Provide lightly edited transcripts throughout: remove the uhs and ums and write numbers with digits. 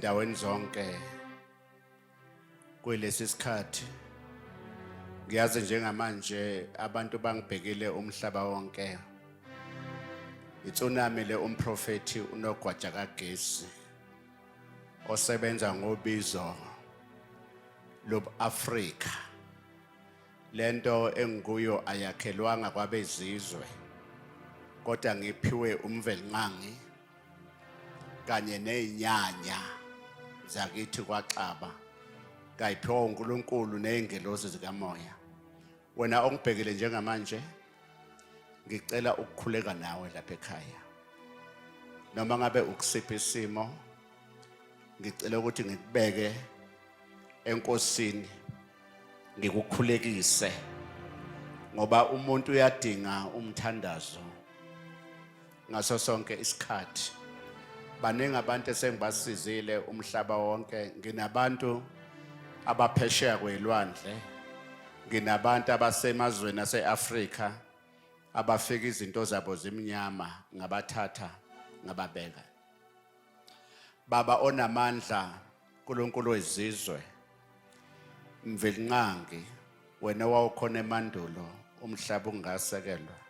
ezindaweni zonke kulesi sikhathi ngiyazi njengamanje abantu bangibhekile umhlaba wonke itsunami le umprofeti unogwaja kagesi osebenza ngobizo lobu-Afrika lento enguyo ayakhelwanga kwabezizwe kodwa ngiphiwe umvelinqangi kanye nezinyanya zakithi kwaXaba kayiphiwa uNkulunkulu nezingelosi zikamoya wena ongibhekile njengamanje ngicela ukukhuleka nawe lapha ekhaya noma ngabe ukusipha isimo ngicela ukuthi ngikubeke enkosini ngikukhulekise ngoba umuntu uyadinga umthandazo ngaso sonke isikhathi baningi abantu esengibasizile umhlaba wonke nginabantu abaphesheya kwelwandle nginabantu abasemazweni aseAfrika abafika izinto zabo zimnyama ngabathatha ngababeka baba onamandla uNkulunkulu wezizwe mvelinqangi wena wawukhona emandulo umhlaba ungasekelwa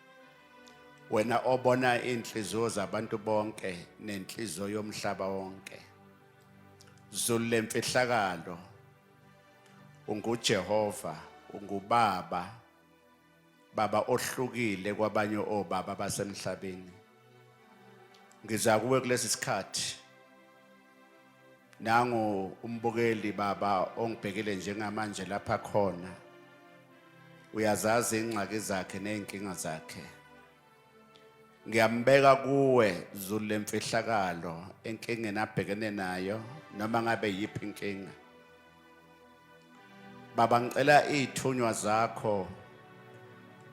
wena obona inhliziyo zabantu bonke nenhliziyo yomhlaba wonke zulu lemfihlakalo unguJehova ungubaba baba ohlukile kwabanye obaba basemhlabeni ngiza kuwe kulesi sikhathi nangu umbukeli baba ongibhekile njengamanje lapha khona uyazazi ingxaki zakhe nezinkinga zakhe ngiyambeka kuwe zulu lemfihlakalo enkingeni abhekene nayo noma ngabe yiphi inkinga baba ngicela izithunywa zakho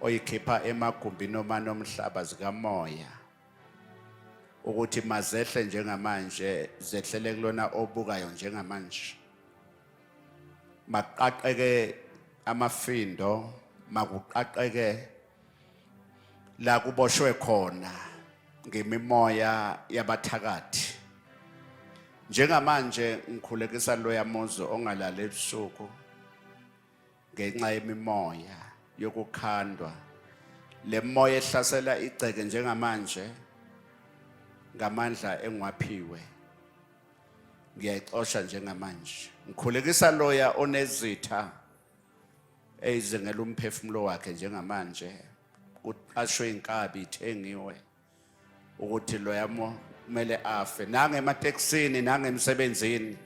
oyikhipha emagumbini noma nomhlaba zikamoya ukuthi mazehle njengamanje zehlele kulona obukayo njengamanje maqaqeke amafindo makuqaqeke la kuboshwe khona ngemimoya yabathakathi njengamanje ngikhulekisa lo yamuzo ongalala ebusuku ngenxa yemimoya yokukhandwa le moya ehlasela igceke njengamanje ngamandla engiwaphiwe ngiyayixosha njengamanje ngikhulekisa loya onezitha ezingela umphefumulo wakhe njengamanje kuqashwe inkabi ithengiwe ukuthi loya kumele afe nangemateksini nangemsebenzini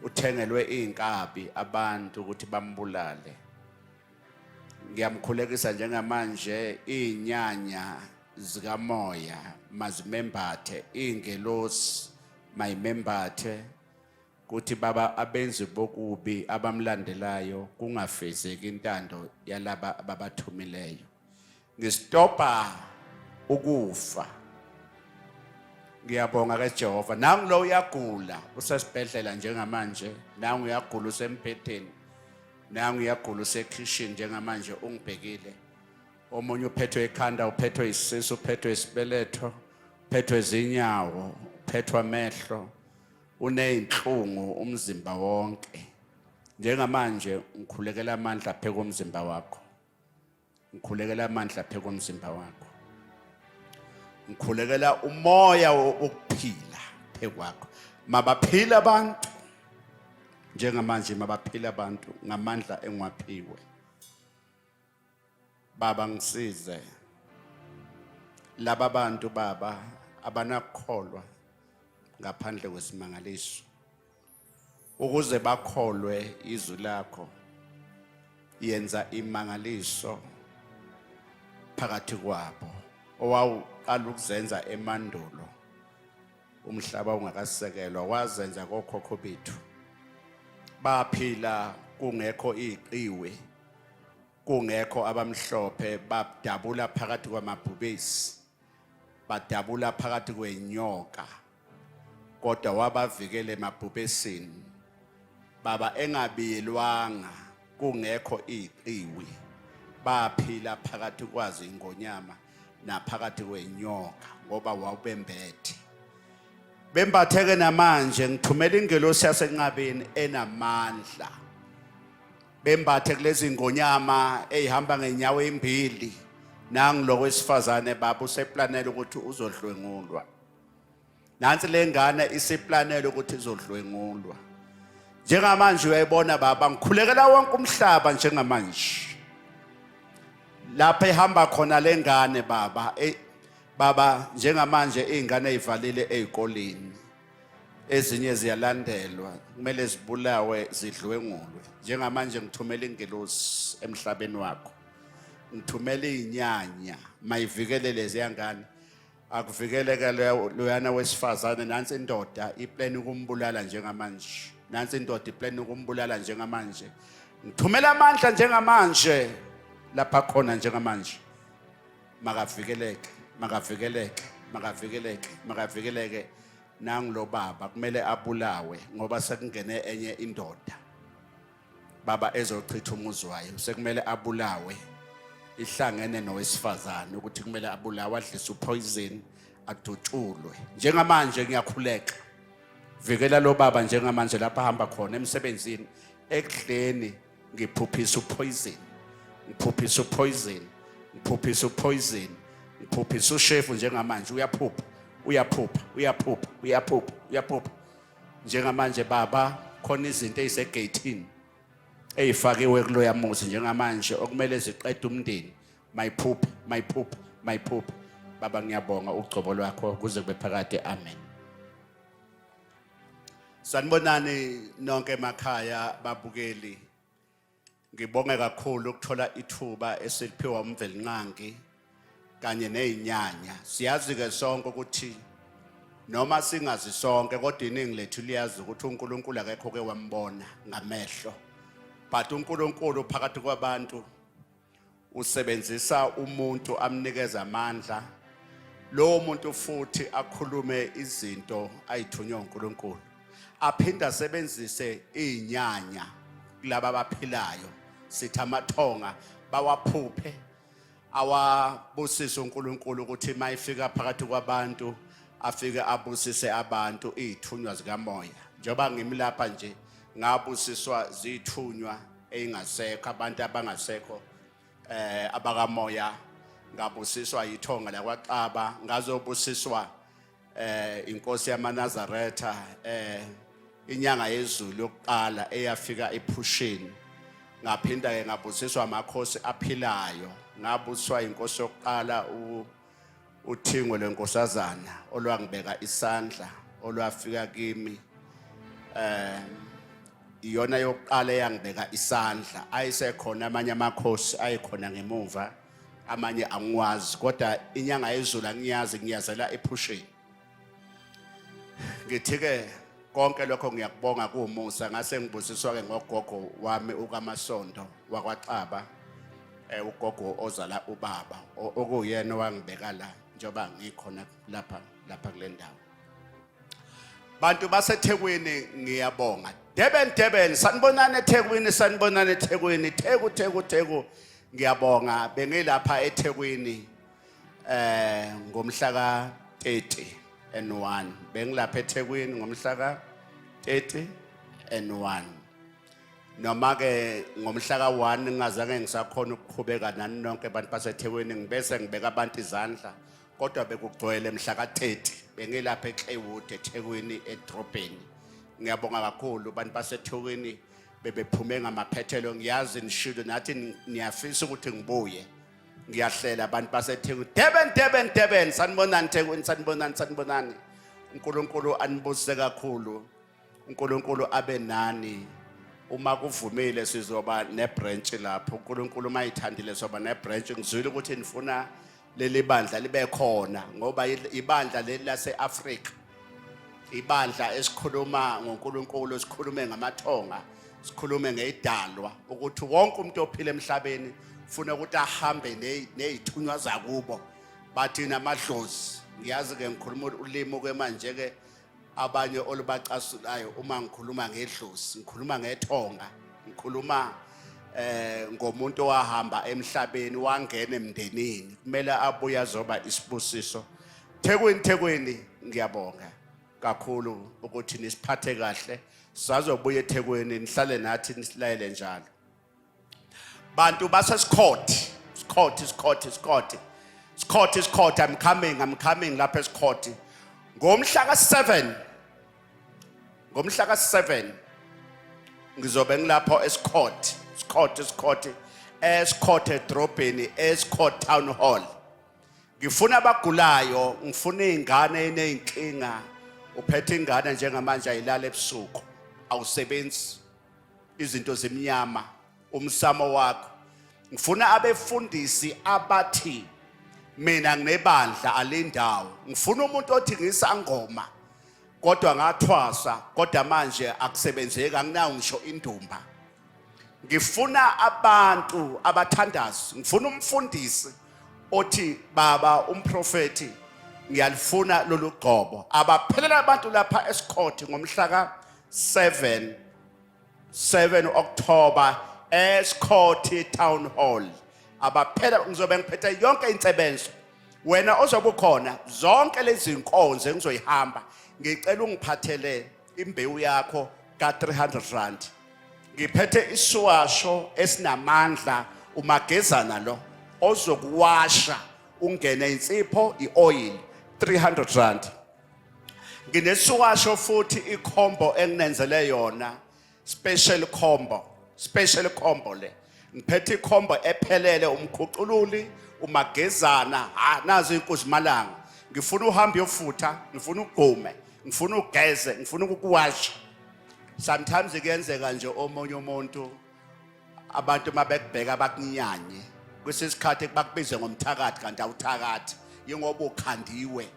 uthengelwe inkabi abantu ukuthi bambulale ngiyamkhulekisa njengamanje izinyanya zikamoya mazimembathe ingelosi mayimembathe kuthi baba abenzi bokubi abamlandelayo kungafezeki intando yalaba ababathumileyo ngistopa ukufa ngiyabonga kaJehova nangu lo uyagula usesibhedlela njengamanje nangu uyagula usempetheni nangu uyagula usekitchen njengamanje ungibhekile omunye uphethwe ekhanda uphethwe isisu uphethwe isibeletho uphethwe izinyawo uphethwe amehlo unezinhlungu umzimba wonke njengamanje ngikhulekela amandla pheko umzimba wakho ngikhulekela amandla pheko umzimba wakho ngikhulekela umoya wokuphila phekwakho mabaphila abantu njengamanje mabaphila abantu ngamandla engiwaphiwe baba ngisize laba bantu baba abanakholwa ngaphandle kwesimangaliso ukuze bakholwe izwi lakho yenza imangaliso phakathi kwabo owaqala ukuzenza emandulo umhlaba ungakasekelwa wazenza kokhokho bethu baphila kungekho iqiwe kungekho abamhlophe badabula phakathi kwamabhubesi badabula phakathi kwenyoka kodwa wabavikele emabhubesini baba engabiyelwanga kungekho iqiwi baphila phakathi kwazi ingonyama naphakathi kwenyoka ngoba wawubembethe bembatheke namanje ngithumela ingelosi yasenqabeni enamandla bembathe kulezi ngonyama ezihamba ngenyawo embili nangi lokwesifazane baba useplanela ukuthi uzodlwengulwa nansi lengane iseplanela ukuthi izodlwengulwa njengamanje uyayibona baba ngikhulekela wonke umhlaba njengamanje lapha ehamba khona lengane baba baba njengamanje izingane ezivalile ezikoleni ezinye ziyalandelwa kumele zibulawe zidlwengulwe njengamanje ngithumela ingelosi emhlabeni wakho ngithumela izinyanya mayivikele lezi yangane akuvikeleke loyana wesifazane nansi indoda iplan ukumbulala njengamanje nansi indoda iplan ukumbulala njengamanje ngithumela amandla njengamanje lapha khona njengamanje makavikeleke makavikeleke makavikeleke makavikeleke nangu baba kumele abulawe ngoba sekungene enye indoda baba ezochitha umuzi wayo sekumele abulawe ihlangene nowesifazane ukuthi kumele abulawe adlise upoison adutshulwe njengamanje ngiyakhuleka vikela lo baba njengamanje lapha hamba khona emsebenzini ekudleni ngiphuphisa upoison ngiphuphisa upoison ngiphuphisa upoison ngiphuphisa ushefu njengamanje uyaphupha uyaphupha uyaphupha uyaphupha uyaphupha njengamanje baba khona izinto ezisegate ezifakiwe kuloya muzi njengamanje okumele ziqede umndeni mayiphupha mayiphupha mayiphupha baba ngiyabonga ugcobo lwakho kuze kube phakade amen. Sanibonani nonke emakhaya babukeli ngibonge kakhulu ukuthola ithuba esiliphiwa umvelinqangi kanye nezinyanya siyazi ke sonke ukuthi noma singazi sonke kodwa iningi lethu liyazi ukuthi uNkulunkulu akekho ke wambona ngamehlo but uNkulunkulu phakathi kwabantu usebenzisa umuntu amnikeza amandla lo muntu futhi akhulume izinto ayithunywa uNkulunkulu aphinda asebenzise izinyanya kulabo abaphilayo sithi amathonga bawaphuphe awabusisa uNkulunkulu ukuthi mayifika phakathi kwabantu afike abusise abantu izithunywa zikamoya njoba ngimlapha nje ngabusiswa zithunywa eingasekho abantu abangasekho abakamoya ngabusiswa yithonga lakwaXaba ngazobusiswa inkosi yamaNazaretha inyanga yezulu yokuqala eyafika ePhusheni ngaphinda ke ngabusiswa amakhosi aphilayo ngabuswa inkosi yokuqala uThingwe lenkosazana olwangibeka isandla olwafika kimi iyona yokuqala eyangibeka isandla ayisekhona amanye amakhosi ayikhona ngemuva amanye angiwazi kodwa inyanga yezulu angiyazi ngiyazela ePhusheni ngithi ke konke lokho ngiyakubonga kuumusa ngase ngibusiswa ke ngogogo wami ukaMasondo wakwaXaba ugogo ozala ubaba okuyena wangibeka la njoba ngikhona lapha kule ndawo bantu baseThekwini ngiyabonga Durban sanibonana eThekwini Theku ngiyabonga bengilapha eThekwini ngomhla ka 30/1 bengilapha eThekwini ngomhla ka 30/1 noma ke ngomhla ka 1 ngingazange ngisakhona ukuqhubeka nani nonke abantu baseThekwini ngibese ngibeka abantu izandla kodwa bekugcwele mhla ka 30 bengilapha eClaywood eThekwini edrobheni ngiyabonga kakhulu abantu baseThekwini bebephume ngamaphethelo ngiyazi nishilo nathi niyafisa ukuthi ngibuye ngiyahlela abantu baseThekwini Durban sanibonani Thekwini sanibonani uNkulunkulu anibusise kakhulu uNkulunkulu abe nani uma kuvumile sizoba nebranch lapho uNkulunkulu mayithandile soba nebranch ngizwile ukuthi nifuna leli bandla libe khona ngoba ibandla leli laseAfrika ibandla esikhuluma ngoNkulunkulu esikhulume ngamathonga sikhulume ngezidalwa ukuthi wonke umuntu ophila emhlabeni ufuna ukuthi ahambe nezithunywa zakubo bathi namadlozi ngiyazi ke ngikhuluma ulimo ke manje ke abanye olubacasulayo uma ngikhuluma ngedlozi ngikhuluma ngethonga ngikhuluma ngomuntu owahamba emhlabeni wangena emndenini kumele abuya zoba isibusiso Thekwini ngiyabonga kakhulu ukuthi nisiphathe kahle sizazobuya eThekwini nihlale nathi nisilayele njalo. Bantu basesikhoti, Scott, I'm coming lapha esikhoti. Ngomhla ka7 ngizobe ngilapho esikhoti edrobheni eScott Town Hall. Ngifuna abagulayo, ngifuna izingane ezinenkinga, uphethe ingane njengamanje ayilala ebusuku, awusebenzi izinto zomnyama, umsamo wakho. Ngifuna abefundisi abathi mina nginebandla alendawo. Ngifuna umuntu othi ngisangoma kodwa ngathwasa kodwa manje akusebenzeki anginawo ngisho indumba. Ngifuna abantu abathandazi, ngifuna umfundisi othi baba umprofeti ngiyalifuna lolu gqobo. Abaphelela abantu lapha eScott ngomhla ka7 October eScott Town Hall. Abaphela ngizobe ngiphethe yonke insebenzo. Wena ozobe ukhona zonke lezi inkonzo engizoyihamba ngicela ungiphathele imbewu yakho ka300 rand. Ngiphethe isiwasho esinamandla umagezana lo ozokuwasha ungene insipho ioil 300 rand. Nginesiwasho futhi ikhombo enginenzele yona special combo le. Ngiphethe ikhombo ephelele umkhucululi umagezana nazo inkuzimalanga. Ngifuna uhambe yofutha, ngifuna ugqume, ngifuna ugeze, ngifuna ukuwasha. Sometimes kuyenzeka nje omunye umuntu abantu mabekubheka bakunyanye kwesesikhathi bakubize ngomthakathi kanti awuthakathi ingoba ukhandiwe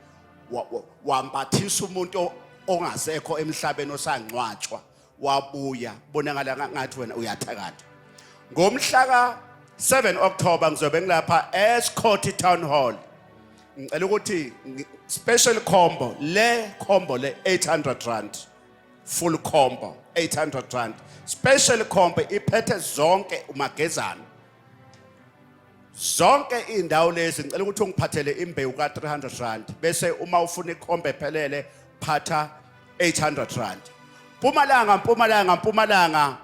wambathisa umuntu ongasekho emhlabeni osangcwatshwa wabuya bonakala ngathi wena uyathakatha. Ngomhla ka7 October ngizobe ngilapha eScott Town Hall. Ngicela ukuthi special combo le 800 rand. Full combo 800 rand. Special combo iphethe zonke umagezana. Zonke indawo lezi ngicela ukuthi ungiphathele imbewu ka300 rand bese uma ufuna ikhombe ephelele phatha 800 rand. Mpumalanga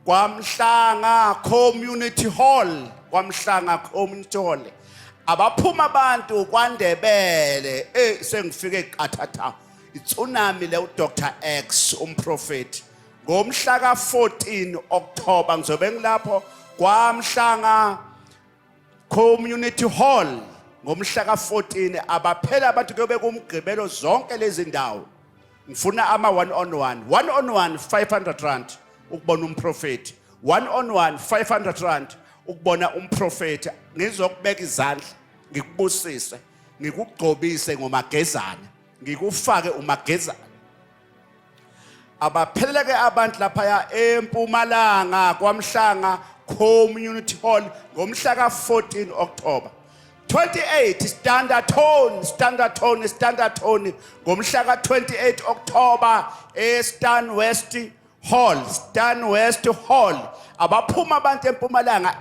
kwaMhlanga Community Hall, abaphuma abantu kwaNdebele sengifike eqathatha itsunami le uDr X umprofeti. Ngomhla ka14 October ngizobe ngilapho kwaMhlanga Community Hall. Ngomhla ka14 abaphela abantu kuyobe kumgqibelo zonke lezi ndawo. Ngifuna ama 1-on-1 500 rand ukubona umprofeti. 1-on-1 500 rand ukubona umprofeti. Ngizokubeka izandla ngikubusise ngikugcobise ngomagezana ngikufake umagezana. Abaphelele abantu lapha eMpumalanga kwaMhlanga Community Hall ngomhla ka14 October. 28 standard tone ngomhla ka28 October eStan West Hall. Abaphuma abantu eMpumalanga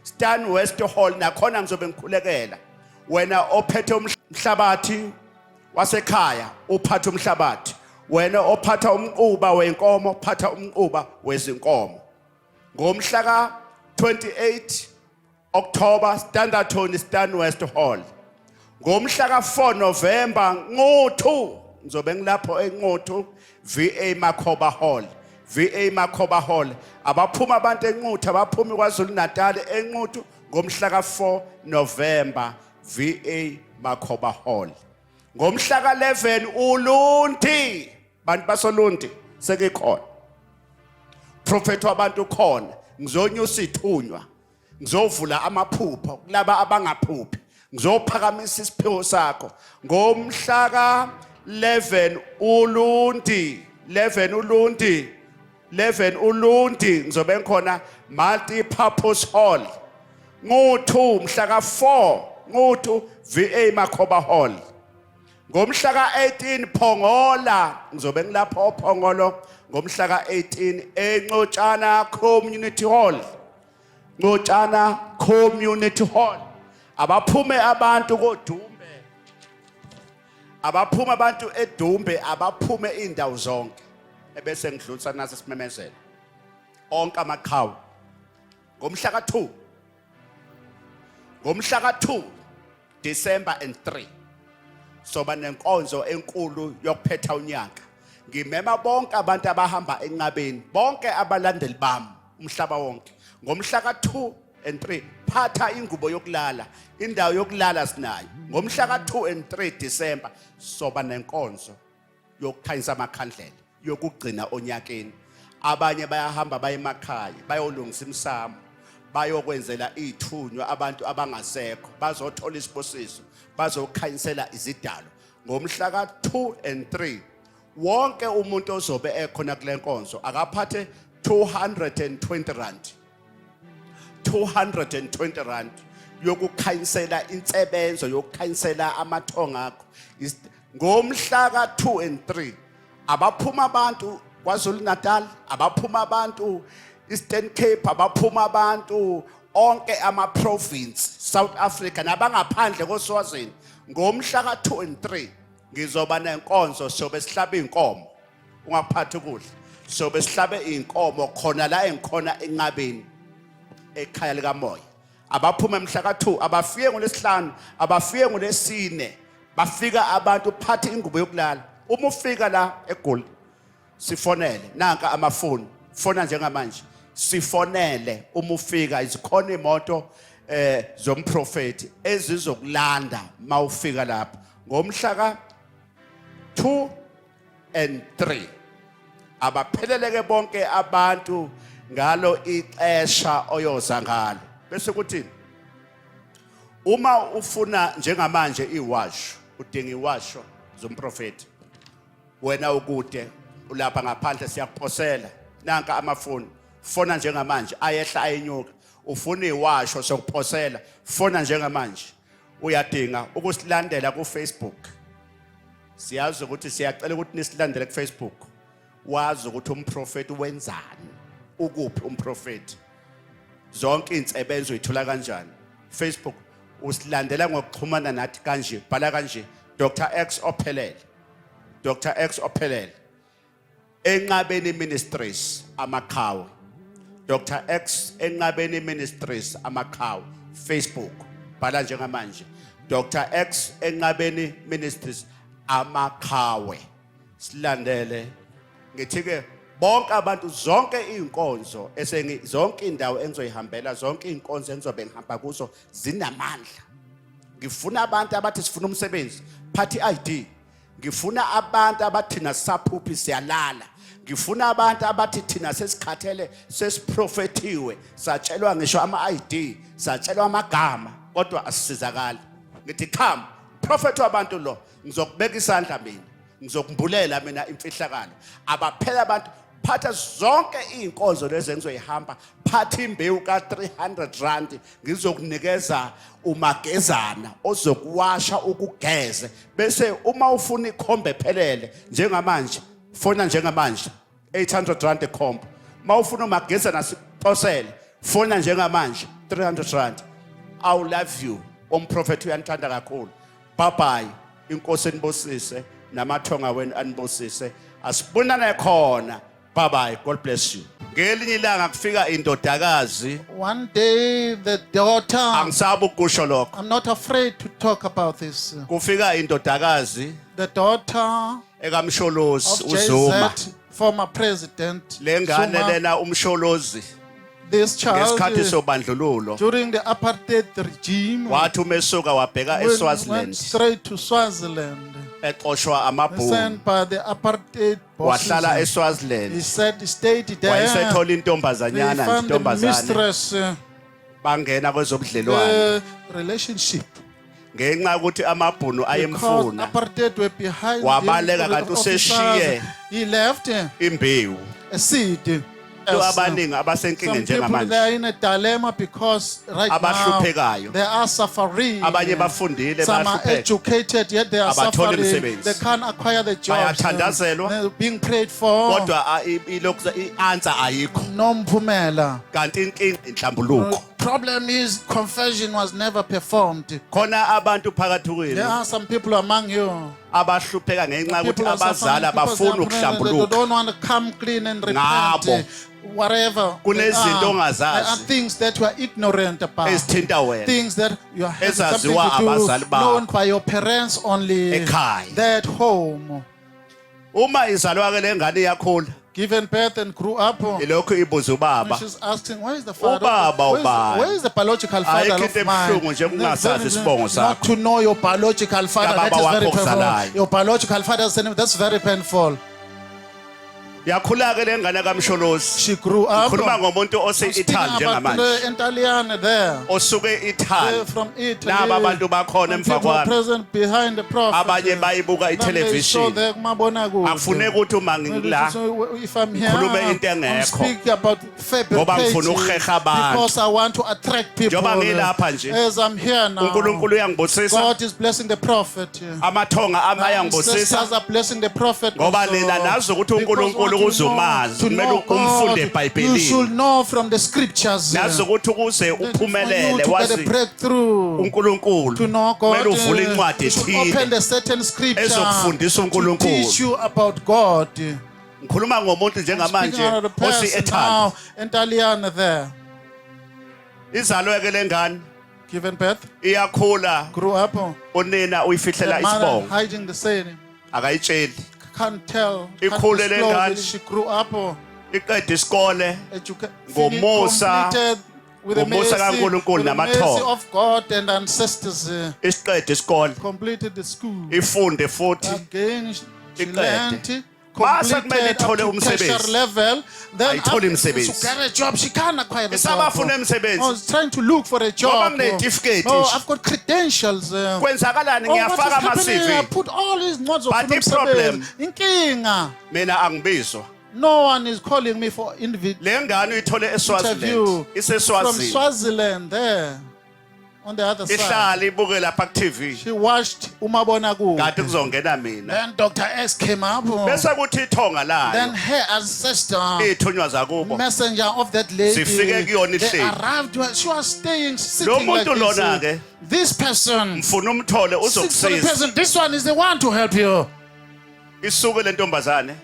Stan West Hall nakhona ngizobe ngikhulekela. Wena ophethe umhlabathi wasekhaya uphatha umhlabathi. Wena ophatha umquba wenkomo phatha umquba wezinkomo. Ngomhla ka28 October standard tone Stan West Hall. Ngomhla ka4 November ngizobe ngilapho eNquthu VA Makhoba Hall. Abaphuma abantu eNquthu abaphumi kwaZulu Natal eNquthu ngomhla ka4 November VA Makhoba Hall. Ngomhla ka11 uLunti, bantu basoLunti sekekhona. Prophet wabantu khona, ngizonyusa ithunywa, ngizovula amaphupho kulaba abangaphuphi, ngizophakamisa isiphiwo sakho. Ngomhla ka11 uLunti, 11 uLunti ngizobe ngikhona multi purpose hall. Nquthu mhla ka4 Nquthu VA Makhoba Hall. Ngomhla ka18 Phongola ngizobe ngilapho Phongolo ngomhla ka18 eNcotshana Community Hall. Abaphume abantu koDumbe abaphuma abantu edumbe abaphume indawo zonke ebese ngidlulisa naso isimemezelo onke amaqhawe ngomhla ka2 December and 3 soba nenkonzo enkulu yokuphetha unyaka ngimema bonke abantu abahamba enqabeni bonke abalandeli bami umhlaba wonke ngomhla ka2 and 3 phatha ingubo yokulala indawo yokulala sinayo ngomhla ka2 and 3 December soba nenkonzo yokukhanyisa amakhandlela yokugcina onyakeni abanye bayahamba baye emakhaya bayolungisa imsamo bayokwenzela ithunywa abantu abangasekho bazothola isibusiso bazokhanyisela izidalo ngomhla ka2 and 3 wonke umuntu ozobe ekhona kule nkonzo akaphathe 220 rand 220 rand yokukhanyisela insebenzo yokukhanyisela amathonga akho ngomhla ka2 and 3 abaphuma abantu kwaZulu Natal abaphuma abantu Eastern Cape abaphuma abantu onke ama province South Africa nabangaphandle koSwazini ngomhla ka2 and 3 ngizoba nenkonzo sobe sihlaba inkomo ungaphathi ukudla sobe sihlabe inkomo khona la engikhona enqabeni ekhaya lika moya abaphuma emhla ka2 abafike ngolesihlanu abafike ngolesine bafika abantu phathe ingubo yokulala uma ufika la eGoli sifonele nanka amafoni fona njengamanje sifonele uma ufika izikhona imoto zomprofeti ezizokulanda mawufika lapha ngomhla ka2 and 3 abapheleleke bonke abantu ngalo ixesha oyoza ngalo bese kuthini uma ufuna njengamanje iwasho udinga iwasho zomprofeti wena ukude ulapha ngaphandle siyakuphosela nanka amafoni fona njengamanje ayehla ayenyuka ufuna iwasho sokuphosela fona njengamanje uyadinga ukusilandela ku Facebook siyazi ukuthi siyacela ukuthi nisilandele ku Facebook wazi ukuthi umprofeti wenzani ukuphi umprofeti zonke insebenzo uyithola kanjani Facebook usilandela ngokuxhumana nathi kanje bhala kanje Dr X ophelele enqabeni ministries amakhawe Dr X enqabeni ministries amakhawe Facebook bhala njengamanje Dr X enqabeni ministries amakhawe silandele ngithi ke bonke abantu zonke inkonzo zonke indawo engizoyihambela zonke inkonzo engizobe ngihamba kuzo zinamandla ngifuna abantu abathi sifuna umsebenzi phathi ID ngifuna abantu abathi nasaphuphi siyalala ngifuna abantu abathi thina sesikhathele sesiprofetiwe satshelwa ngisho ama-ID satshelwa amagama kodwa asisizakala ngithi come prophet wabantu lo ngizokubeka isandla mina ngizokumbulela mina imfihlakalo abaphela abantu phatha zonke inkonzo lezi engizoyihamba phatha imbewu ka300 rand ngizokunikeza umagezana ozokuwasha ukugeze bese uma ufuna ikhombe ephelele njengamanje fona njengamanje 800 rand ekhombe mawufuna umagezana siphosele fona njengamanje 300 rand I love you umprofeti uyanthanda kakhulu bye bye inkosi enibosise namathonga wenu anibosise asibonana khona bye bye God bless you ngelinye ilanga kufika indodakazi One day the daughter, angisabe ukusho lokho I'm not afraid to talk about this. kufika indodakazi The daughter ekamsholozi of uZuma JZ, former president lengane Zuma, lena umsholozi this child ngesikhathi sobandlululo during the apartheid regime wathi umesuka wabheka went eSwaziland straight to Swaziland, exoshwa amabhunu sent by the apartheid wahlala bosses. He eSwaziland said he stayed there. wayesethola They intombazanyana nje found the intombazane mistress, bangena kwezobudlelwane relationship. ngenxa ukuthi amabhunu Because ayemfuna apartheid were behind wabaleka him, kanti officers. useshiye He left imbewu a seed. lo abaningi abasenkingeni Some people njengamanje they are in a dilemma because right now Abahluphekayo. they are suffering. abanye bafundile Some are bahlupheka educated yet they are Abatholi suffering. imisebenzi. They can't acquire the jobs. Bayathandazelwa. They're being prayed for. kodwa ilokhu i-answer ayikho No mphumela. kanti inkinga inhlambuluko problem is confession was never performed. khona abantu phakathi There kwenu are some people among you. abahlupheka ngenxa People yokuthi are suffering abazali because they abafuna are praying, they ukuhlambuluka don't want to come clean and Ngabo. repent. Whatever. they Kunezinto are. ongazazi. There are things that you are ignorant about. ezithinta wena Things that you are having something Ezaziwa to do, abazali bakho. known by your parents only. Ekhaya. That home. uma izalwa ke lengane yakhula Given birth and grew up. ilokhu ibuza ubaba She's asking, where is the father? Ubaba ubani? Where is the biological father Ayikho of into mine? ebuhlungu nje ukungasazi isibongo sakho. Not to know your biological father. That Kababa is very wakho painful. okuzalayo. Your biological father's name. That's very painful. yakhula ke lengane kamsholozi She grew up. khuluma ngomuntu I'm ose speaking Italy about njengamanje the Italian there. osuke Italy From Italy. laba abantu bakhona And emva people kwami present behind the prophet. abanye bayibuka Then they saw itelevision the kumabonakude. akufuneki ukuthi uma ngila So if I'm here, Ngikhulume into I'm engekho. speaking about Ngoba ngifuna fabricating ukuheha abantu. because I want to attract people. Njoba ngilapha nje. As I'm here now, uNkulunkulu uyangibusisa God is blessing the prophet. amathonga ami ayangibusisa Ancestors are blessing the prophet. ngoba also. nina nazi ukuthi Because uNkulunkulu what you know, kuzumazi to kumele know umfunde God, you eBhayibhelini should know from the scriptures. nazi ukuthi ukuze That for you uphumelele to get a wazi breakthrough, uNkulunkulu to know God, kumele uvule incwadi you should open ethile the certain scripture ezokufundisa to uNkulunkulu. teach you about God. ngikhuluma ngomuntu njengamanje Speaking out of the osi person Italy now, Italian there, izalwe ke lengane given birth, iyakhula grew up, unina uyifihlela the mother isibongo hiding the saying, akayitsheli can't tell, can't Ikhule disclose lengane. it. She grew up, iqeda isikole Ngomusa- completed with the ngomusa mercy, kaNkulunkulu with the mercy namathonga. of God and ancestors, isiqeda isikole completed the school. ifunde futhi Again, she Iqede. learned, Mase kumele completed up ithole to umsebenzi. tertiary level. Then Ayitholi after umsebenzi. to get a job, she can't acquire the job. isabafuna I umsebenzi was trying to look for a job. nginezitifiketi Oh, nje. I've got credentials. kwenzakalani Oh, what is ngiyafaka happening? I ama-CV put all these notes of But the problem- Inkinga. mina angibizwa No one is calling me for le ngane uyithole interview eSwaziland from iseswazini Swaziland there on the other side. ihlala ibuke lapha ku-TV She watched umabonakude. kade kuzongena mina Then Dr. X came up. bese kuthi ithonga Then layo her ancestor, iy'thunywa zakubo messenger of that lady, Zifike kuyona they ihleli. arrived. She was staying, lo sitting like muntu this. lona-ke This person, mfuna umthole sits for the uzokusiza person. This one is the one to help you. isuke le ntombazane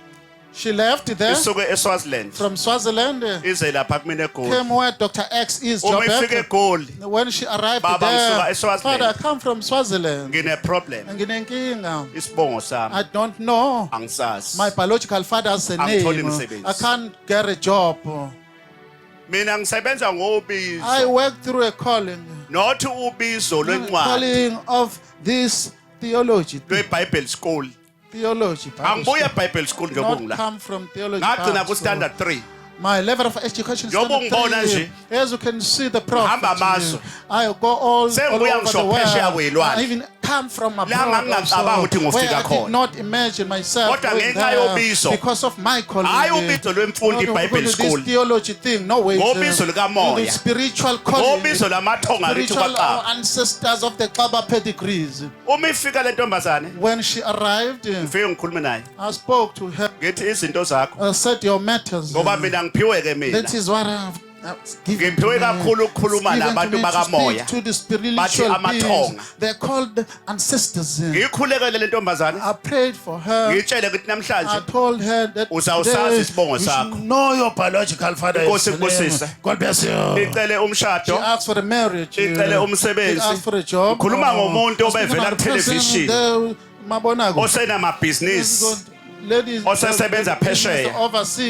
She left there isuke eSwaziland from Swaziland, ize lapha kumina egoli came where Dr. X is. uma ifike Joburg. egoli When she arrived Baba, ngisuka there, eSwaziland. Father, I come from Swaziland. ngine-problem Nginenkinga. isibongo sami I don't know. angisazi My biological father has a Angitholi name. msebenzi. I can't get a job. mina ngisebenza I ngobizo work through a calling. not ubizo lwencwadi Calling of this theology. lwe-bible school Theology. Bible angibuye school. e-bible school Not njobungla come from theology. ngagcina Bible school. ku-standard 3 My level of education is Njoba standard ungibona 3. nje. As you can see the prophet. Ngihamba amazwe. I go all Sengibuya over the ngisho phesheya world. kweyilwandle. I even come from La abroad ngangingacabanga ukuthi also, where ngofika I khona. did not imagine myself Kodwa going ngenxa there yobizo. because of my calling. Hhayi ubizo lwemfundo Not iBible this school. theology thing. No way. Ngobizo likamoya. The spiritual calling. ngobizo lamathonga lithi Spiritual kwaqaba ancestors of the Kaba pedigrees. uma ifika le ntombazane When she arrived, ngifike ngikhulume naye I spoke to her. ngithi izinto zakho I said your matters. ngoba mina ngiphiwe-ke mina That is what I've given to ngiphiwe me. kakhulu ukukhuluma It's given nabantu to me to bakamoya speak to the bathi spiritual amathonga. beings. They're called ancestors. ngiyikhulekele le ntombazane I prayed for her. ngiyitshele ukuthi I namhlanje told her that Uzawusazi today isibongo you sakho. should know your biological father. Inkosi is the ikubusise. name. God bless you. icele She umshado asked for a marriage. icele She umsebenzi asked for a job. Ngikhuluma ngomuntu I was speaking obevela on the person ku-television. there, Mabonakude. osenamabhizinisi Ladies, osesebenza phesheya,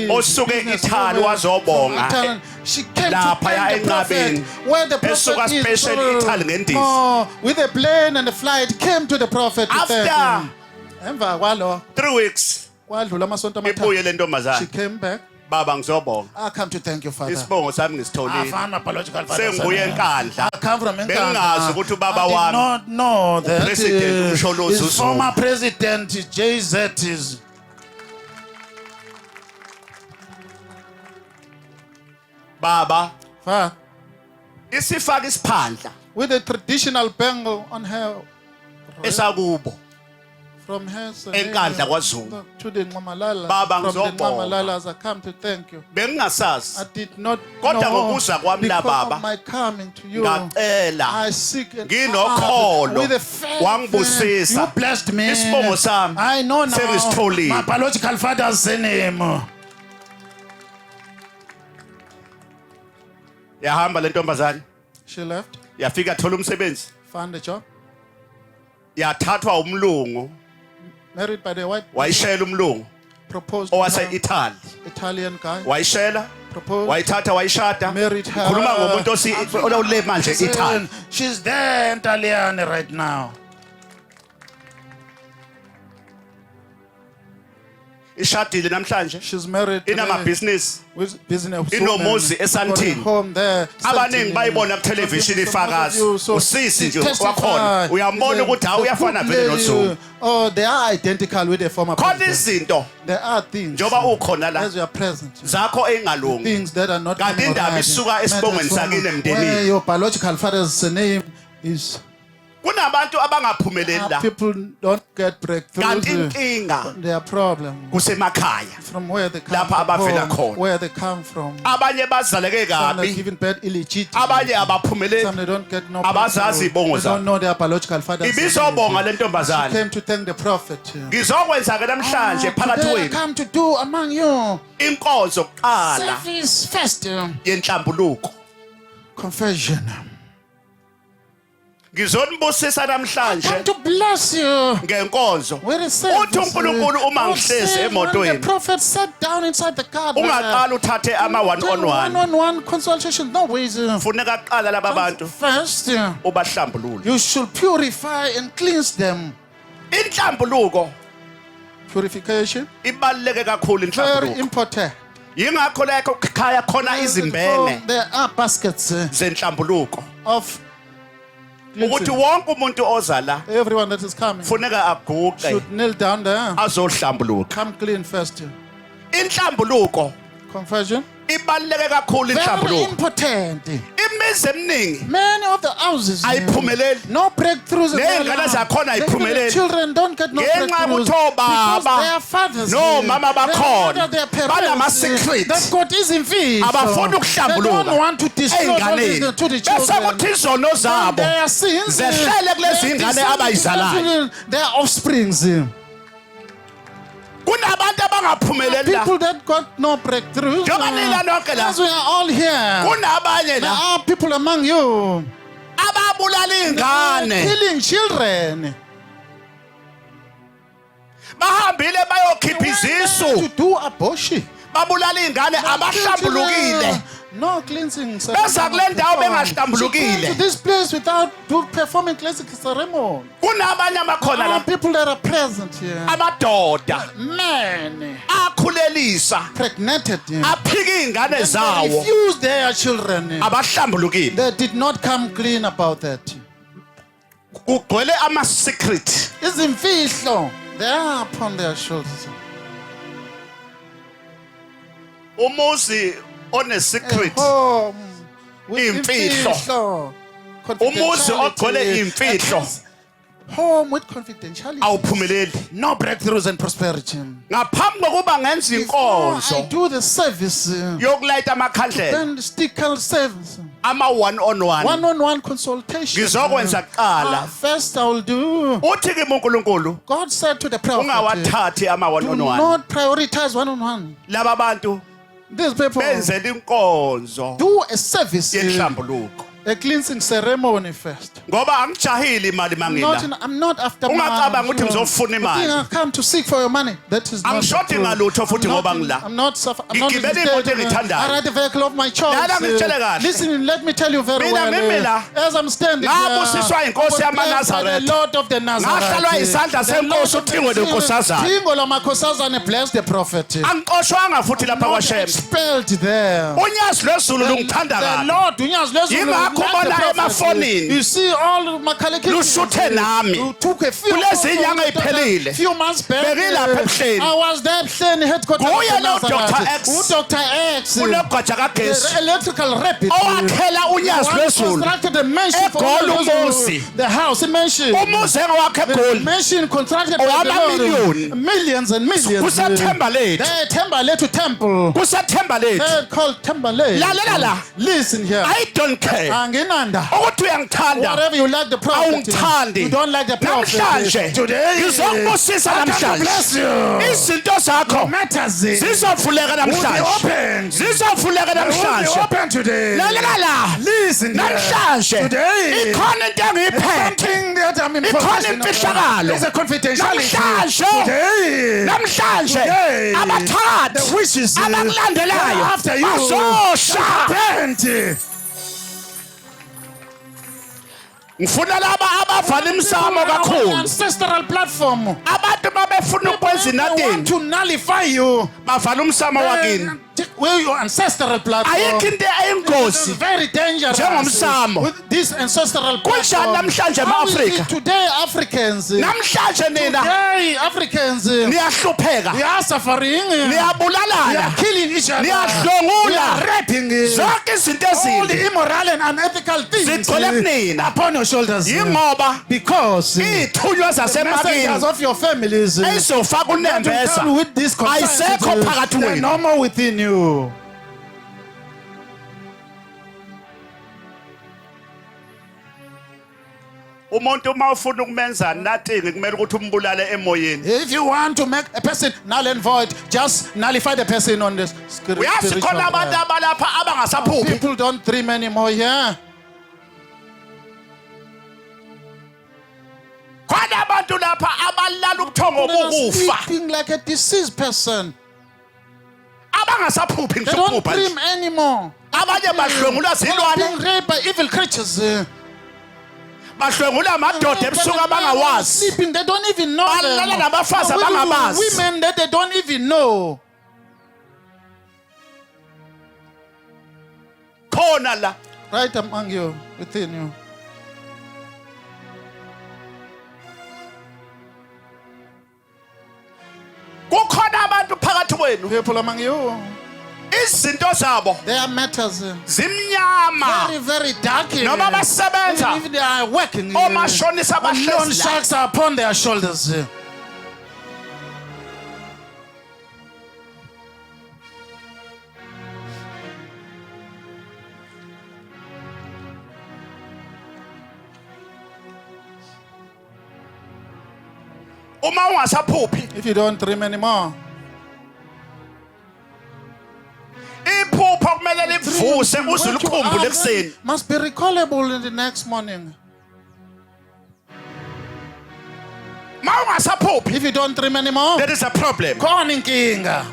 osuke Italy wazobonga, she came laphaya to thank the prophet enqabeni, where the esuka prophet is. special Italy ngendiza. Oh, with a plane and a flight came to the prophet to thank After him. Emva kwalo 3 weeks kwadlula amasonto ibuye amathathu. le She ntombazane came back. baba ngizobonga I come to thank you, Father. isibongo sami I ngisitholile found my biological father. sengibuye enkandla I come from bengazi Enkandla. ukuthi ubaba I did wami not know that uPresident uMsholozi his uZuma. former president JZ is baba Father, isifaka isiphandla with a traditional bangle on her esakubo From her eNkandla kwaZulu. to the Nqamalala. Baba, From the ngizobonga. Nqamalalas, I come to thank you. Bengingasazi I did not Kodwa know ngokuza kwami la, because Baba, of my coming to you. ngacela I seek and nginokholo with a faith. wangibusisa You blessed me. isibongo sami I know now. sengisitholile. My biological father's name. Yahamba le ntombazane She left, yafika thola umsebenzi found a job, yathathwa umlungu married by the white wayishela umlungu proposed to owase her, Italy Italian guy, wayishela proposed, wayithatha wayishada married her. khuluma ngomuntu olole manje Italy She's there in Italian right now. ishadile namhlanje She's married inama today business with business inomuzi eSandton. home there. abaningi bayibona ku television ifakazi usisi nje wakhona uyambona ukuthi awuyafana vele noZulu Oh, they are identical with the former khona president. izinto There are things njoba ukhona la as you are present. zakho engalungi Things that are not kanti indaba right. isuka esibongweni sakini Where emndenini your biological father's name is. kunabantu abangaphumeleli la People don't get kanti breakthroughs. inkinga Their problem kusemakhaya from where they come Lapha abavela from, khona. where they come from. abanye bazaleke Some are kabi given birth illegitimate. abanye Some abaphumeleli they don't get no Abazazi breakthrough. ibongo They don't know their biological father's ibizobonga le name. She ntombazane came to thank the prophet. ngizokwenza ke namhlanje phakathi Today I wenu come to do among you inkonzo kuqala service first. yenhlambuluko Confession. ngizonibusisa I namhlanje come to bless you. ngenkonzo Where is service? uthi uNkulunkulu uma God ngihlezi said when the emotweni prophet sat down inside the car. ungaqala uthathe ama one on one One-on-one consultation. No ways. funeka kuqala laba bantu First, ubahlambulule you should purify and cleanse them. inhlambuluko Purification, ibaluleke kakhulu very inhlambuluko important. yingakho lekho khaya khona izimbene There are baskets zenhlambuluko of ukuthi cleansing. wonke umuntu oza la Everyone that is coming funeka aguqe should kneel down there. azohlambuluka Come clean first. inhlambuluko Confession, ibaluleke kakhulu very inhlambuluko important. imizi eminingi Many of the houses, ayiphumeleli no breakthroughs. in their Ney'ngane life. zakhona Even ayiphumeleli. the children don't get no Ngenxa breakthroughs yokuthi because obaba their fathers, nomama their bakhona mother, their banama-secrets. they've got izimfihlo. Abafuni They ukuhlambuluka don't want to disclose all ey'nganeni this to the bese children. kuthi izono And zabo their sins, zehlele kulezi they ngane descend abayizalayo to their offsprings. kunabantu abangaphumeleli la People that got no breakthroughs. Njengoba nina nonke la. As we are all here. kunabanye There la are people among you ababulala iy'ngane killing children. bahambile bayokhipha izisu To do abortion. babulala iy'ngane abahlambulukile No cleansing beza kule ndawo bengahlambulukile to this place without performing cleansing ceremony. kunabanye amakhona There are la people that are present here. amadoda Men akhulelisa pregnated here. aphika iy'ngane They zawo refused their children. abahlambulukile They did not come clean about that. kugcwele ama-secret Izimfihlo, they are upon their shoulders. umuzi one-secret Home with Imfihlo. imfihlo. umuzi ogcwele Confidentiality. iy'mfihlo Home with confidentiality. awuphumeleli No breakthroughs and prosperity. ngaphambi kokuba ngenza I inkonzo do the service. yokulayita amakhandlela Then sticker service. ama-one on one One-on-one consultation. ngizokwenza kuqala First I will do. uthi ke uNkulunkulu God said to the prophet, ungawathathi ama-one do on one not prioritize one-on-one. laba bantu These people benzela inkonzo do a service, yenhlambuluko a cleansing ceremony first. ngoba angijahile imali mangila I'm not after Ungacabanga ukuthi money. ngizofuna imali. I come to seek for your money. That is not Angishodi true. ngalutho futhi I'm not ngoba in- ngila. I'm not suffer. I'm not in Ngigibela the imoto state of- engiyithandayo. I ride the vehicle of my choice. Lana ngitshele kahle. Listen, let me tell you very Mina ngimi well. la. As I'm standing Ngabusiswa here, inkosi I was blessed by the yamaNazaretha. Lord of the Nazareth. Ngahlalwa isandla The senkosi Lord of the uthingwe lenkosazana. Thingo lamakhosazana bless the prophet. angixoshwanga futhi lapha Not kwaShembe expelled there. unyazi lwezulu lungithanda The kabi Lord, unyazi lwezulu Yingakho ubona emafonini You see all my lusuthe nami You took a few kulezi inyanga eziphelile few months back. Bekilapha ebuhleni. I was there ebuhleni headquarters. Nguye lo Dr. X. Dr. X. unegatsha kagesi The electrical rabbit. owakhela unyazi lwezulu Constructed a mansion for eGoli all umuzi. the house. He mentioned. umuzi wakhe The eGoli mansion contracted by the Owamamiliyoni. Lord. Millions and millions. kusathemba lethu They Timberlake temple. kusathemba lethu They're called Timberlake. lalela la Listen here. I don't care Anginanda. ukuthi uyangithanda Whatever you like the prophet. awungithandi You don't like the prophet. namhlanje ngizokubusisa namhlanje izinto zakho zizovuleka namhlanje zizovuleka namhlanje lalela la namhlanje ikhona into engiyiphethe ikhona imfihlakalo namhlanje abathakathi abakulandelayo bazosha ngifuna laba abavala imsamo kakhulu Ancestral platform. abantu babefuna ukwenza I want nothing to nullify you. bavala umsamo wakini Take away your ancestral platform. ayikho into It's eyingozi very dangerous. Njengomsamo. With this ancestral Kunjani platform. namhlanje How is ama-Afrika? it today Africans? namhlanje nina Today Africans. niyahlupheka We are suffering. We niyabulalana are killing each other. We niyahlongula are raping. zonke izinto All the ezimbi immoral and unethical things zigcwele kunina upon your shoulders. yingoba Because ithunywa messengers zasemakini of your families eyizofaka to unembeza come with this ayisekho phakathi they're kwenu no more within you. umuntu uma ufuna ukumenza nothing kumele ukuthi umbulale emoyeni If you want to make a person null and void, just nullify the person on this uyazi spiritual khona abantu plan. abalapha abangasaphuphi People don't dream anymore here. khona abantu lapha abalala ubuthongo They're bokufa sleeping like a deceased person. abangasaphuphi They don't ngisho dream anymore. abanye badlwengulwa They're zilwane being raped by evil creatures. badlwengula amadoda ebusuku abangawazi Sleeping, they don't even know balala them. nabafazi With abangabazi women that they don't even know. khona la Right among you, within you. kukhona abantu phakathi kwenu People among you, izinto zabo there are matters zimnyama very, very dark. noma basebenza Even if they are working, omashonisa loan bahlezi la sharks are upon their shoulders. uma ungasaphuphi If you don't dream anymore, iphupho kumele livuse uze ulikhumbule ekuseni must be recallable in the next morning. ma ungasaphuphi If you don't dream anymore, there is a problem khona inkinga.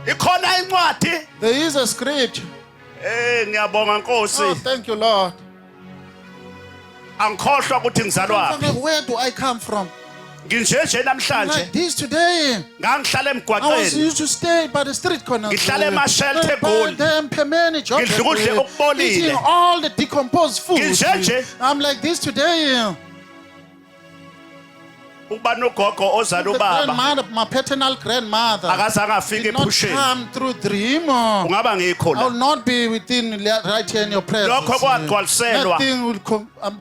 ikhona incwadi There is a script. ngiyabonga Nkosi Oh, thank you, Lord. angikhohlwa ukuthi ngizalwa Where do I come from? nginjeje namhlanje Like this today. ngangihlala I was emgwaqeni used to stay by the street corners. Ngihlala ema-shelter eGoli. Ngidla ukudla okubolile. Eating all the decomposed food. Nginjenje. I'm like this today. uba nogogo ozala The ubaba grandmother, my paternal grandmother, akazange afike did not ephusheni come through dream. I ungaba ngikho la will not be within right here in your presence. Lokho kwagcwaliselwa. Nothing will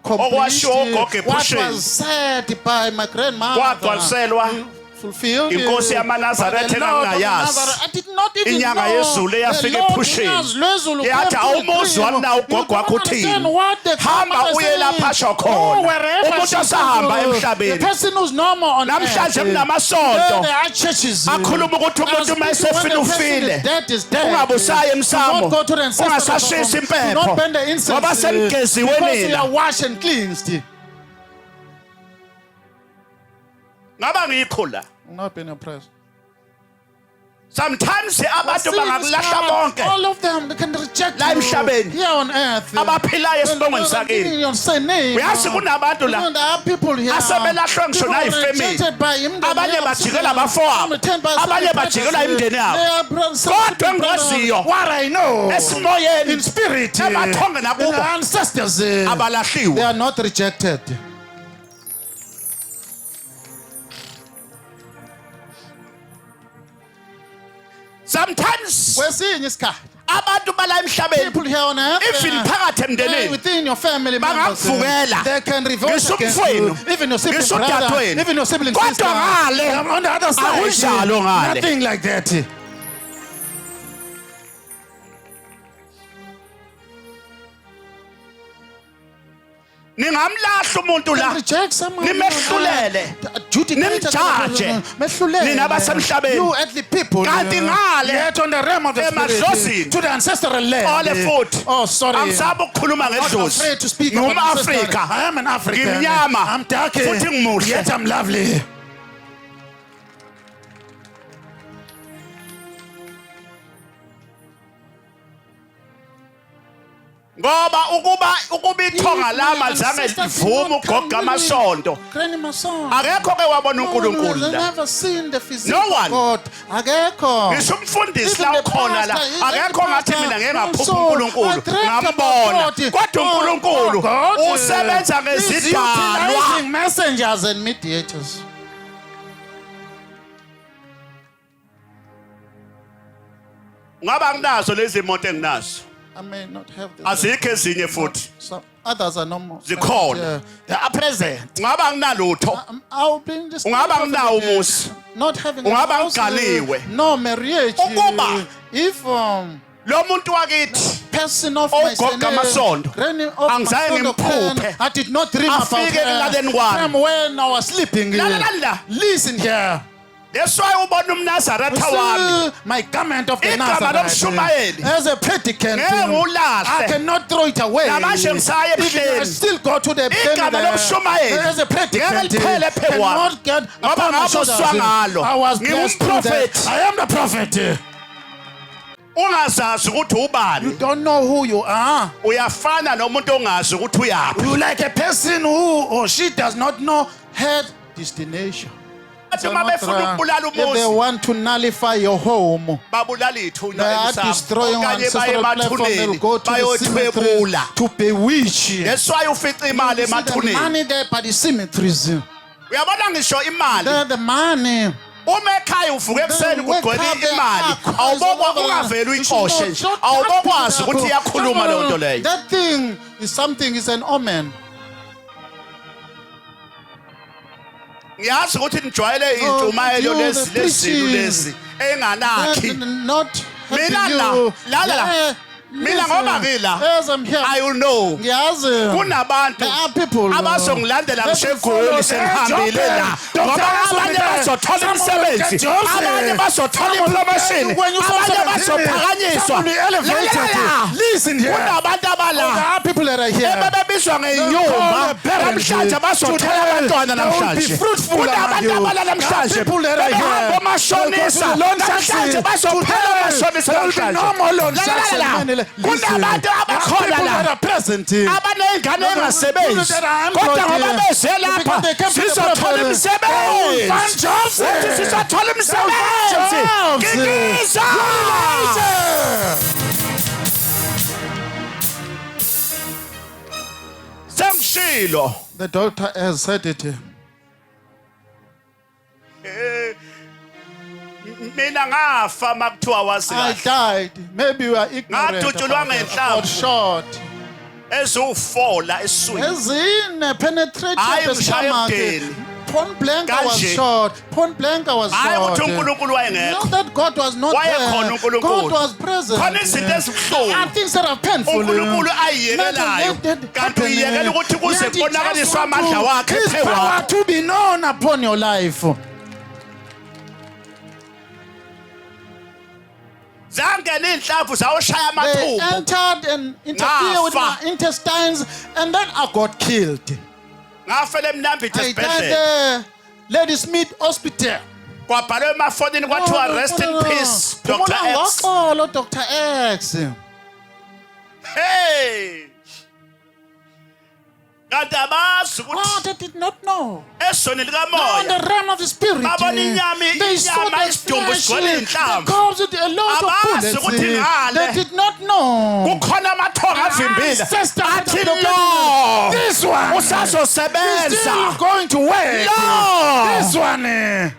Okwashiwo ugogo complete what ephusheni. was said by my grandmother. Kwagcwaliselwa. Fulfilled. Inkosi yamaNazaretha engangayazi. I did not even Inyanga know. yezulu eyafika The Lord ephusheni. unyazi lwezulu Yathi came to the awumuzwa dream. na You ugogo don't wakho uthini. understand what the Hamba grandmother uye said. lapha asho Oh, khona wherever umuntu she osahamba goes, emhlabeni the person who's normal on namhlanje earth. kunamasonto There are churches. akhuluma ukuthi umuntu uma esefile ufile ungabusayo emsamo ungasashisa impepho ngoba semgeziwe because we nina are washed and cleansed. ngaba ngikho la Will not be in your presence. Sometimes abantu bangakulahla bonke all of them, they can reject La you emhlabeni. here on earth. abaphilayo esibongweni sakini. Your same name. Uyazi kunabantu la There are people here. asebelahlwe ngisho People are nayifamily. rejected by him. Abanye bajikelwa abafowabo, abanye bajikelwa imindeni yabo. Kodwa engiwaziyo What I know esimoyeni in spirit, emathonge in nakubo the ancestors, they abalahliwe. are not rejected. Sometimes Kwesinye isikhathi abantu bala emhlabeni people here on earth, even phakathi emndenini within your family members, bangakuvukela. they can revolt Ngisho against you. umfowenu, Even your sibling ngisho brother, udadewenu. even your sibling Kodwa sister. ngale, On the other side, akunjalo ngale. nothing like that. Ningamlahla umuntu la, Reject someone. nimehlulele, nimjaje, nina abasemhlabeni. You earthly people. Kanti ngale, Yet on the realm of the emadlozini, spirit, to the ancestral land. ole futhi. Oh, sorry. Angisabe ukukhuluma I'm not ngedlozi. afraid to speak of an NgumAfrika. ancestor. I am an African. Ngimnyama, I'm dark. futhi ngimuhle. Yet I'm lovely. Ngoba ukuba ithonga lama zange livume ugoqa amasonto. Akekho ke wabona uNkulunkulu la. Never seen the physique No one. of God. Akekho. Ngisho umfundisi la Even the ukhona la, pastor, akekho even ngathi the mina ngeke ngaphupha pastor, uNkulunkulu. I dreamt about Ngambona. God. Kodwa uNkulunkulu God, usebenza He's ngezidalwa. utilizing messengers and mediators. Ngaba nginazo lezi imoto enginazo. I may not have this. Azikho ezinye futhi. Some others are no more. Zikhona. They are present. Ngaba nginalutho. I'll bring this. Ungaba nginawo umuzi. Not having a Ungaba house, ngigaliwe. no marriage. Ukuba. If Lo muntu wakithi person of my ogoqa amasondo. Angizange ngimphuphe. I did not dream about Afike ekulaleni her kwami. from when I was sleeping. La. Listen here. That's why ubona umNazaretha wami. My garment of the Igama Nazareth lomshumayeli. as a predicant. Ngeke I ngulahle. cannot throw it away. Namanje ngisaya Even I ebuhleni. still go to the Igama lomshumayeli. as a predicant. Ngeke liphele phe wami. Cannot get Ngoba upon my ngabuswa shoulders. ngalo. I was blessed through that. Ngingumprofethi. I am the prophet. Ungazazi ukuthi You ubani. don't know who you are. Uyafana nomuntu ongazi ukuthi uyaphi. You like a person who or she does not know her destination. Athi uma befuna ukubulala If they umuzi, want to nullify your home, babulala they ithunya are elisabo. destroying Okanye baye ancestral platform. They'll emathuneni go to the cemetery bayothwebula. to bewitch. That's why ufica imali You see the emathuneni. money there by the cemeteries. Uyabona ngisho imali. The money. Uma ekhaya uvuka ekuseni kugcwele imali, awubokwa ungaveli uyixoshe nje. Awubokwazi ukuthi iyakhuluma leyo nto leyo. That thing is something, is an omen. Ngiyazi ukuthi nijwayele intshumayelo lezi lezilu lezi enganakhi. Not Mina helping la, you. la. Mina ngoba ngila. Yes, I'm here. I will know. Ngiyazi. Kunabantu There are people abazongilandela that ngisegoli follow sengihambile their la. job. Ngoba abanye Doctor, bazothola some will imisebenzi, get jobs. abanye bazothola Some will ipromotion, get- when you abanye some bazophakanyiswa. will be elevated. La. Listen here. Kunabantu There abala are people that are here. ebebizwa ngenyumba namhlanje bazothola abantwana namhlanje. Kunabantu abala namhlanje behamba omashonisa namhlanje bazophela omashonisa namhlanje. Kunabantu abakhona la abaneyingane engasebenzi kodwa ngoba beze lapha sizothola imisebenzi. Futhi sizothola imisebenzi. Ngikiza. Sengishilo. The doctor has said it. Mina ngafa makuthiwa wazi I kahle. died. Maybe you are ignorant Ngadutshulwa about ngenhlamvu. short. Ezufola eswini. Ezine penetrated Hayi the ngishaya stomach. emdeni. Point blank I was Kanje. short. Point blank I was Hayi ukuthi short. uNkulunkulu Not wayengekho. that God was not Wayekhona there. uNkulunkulu. God was present. Khona izinto ezibuhlungu. And things that are painful. uNkulunkulu ayiyekelayo kanti uyiyekela ukuthi kuze kubonakaliswe amandla wakhe His phe power wakho. to be known upon your life. Zangena inhlamvu zawushaya They amathumbu. entered and interfered with my Ngafa. intestines, and then I got killed. Ngafela emnambithe I died esibhedlela. there. Ladysmith Hospital. kwabhalwe emafonini kwathiwa rest in peace Dr. X. Oh, Dr. X. Hey. Kanti abazi Oh, ukuthi they did not know. esoni On likamoya the realm of the spirit, babona inyama they saw the isidumbu sigcwele flesh, inhlamvu. because it a lot of Abazi bullets. ukuthi ngale They did not know. kukhona amathonga avimbile Ancestor athi of the lo This one is usazosebenza still going to work. Lo. This one.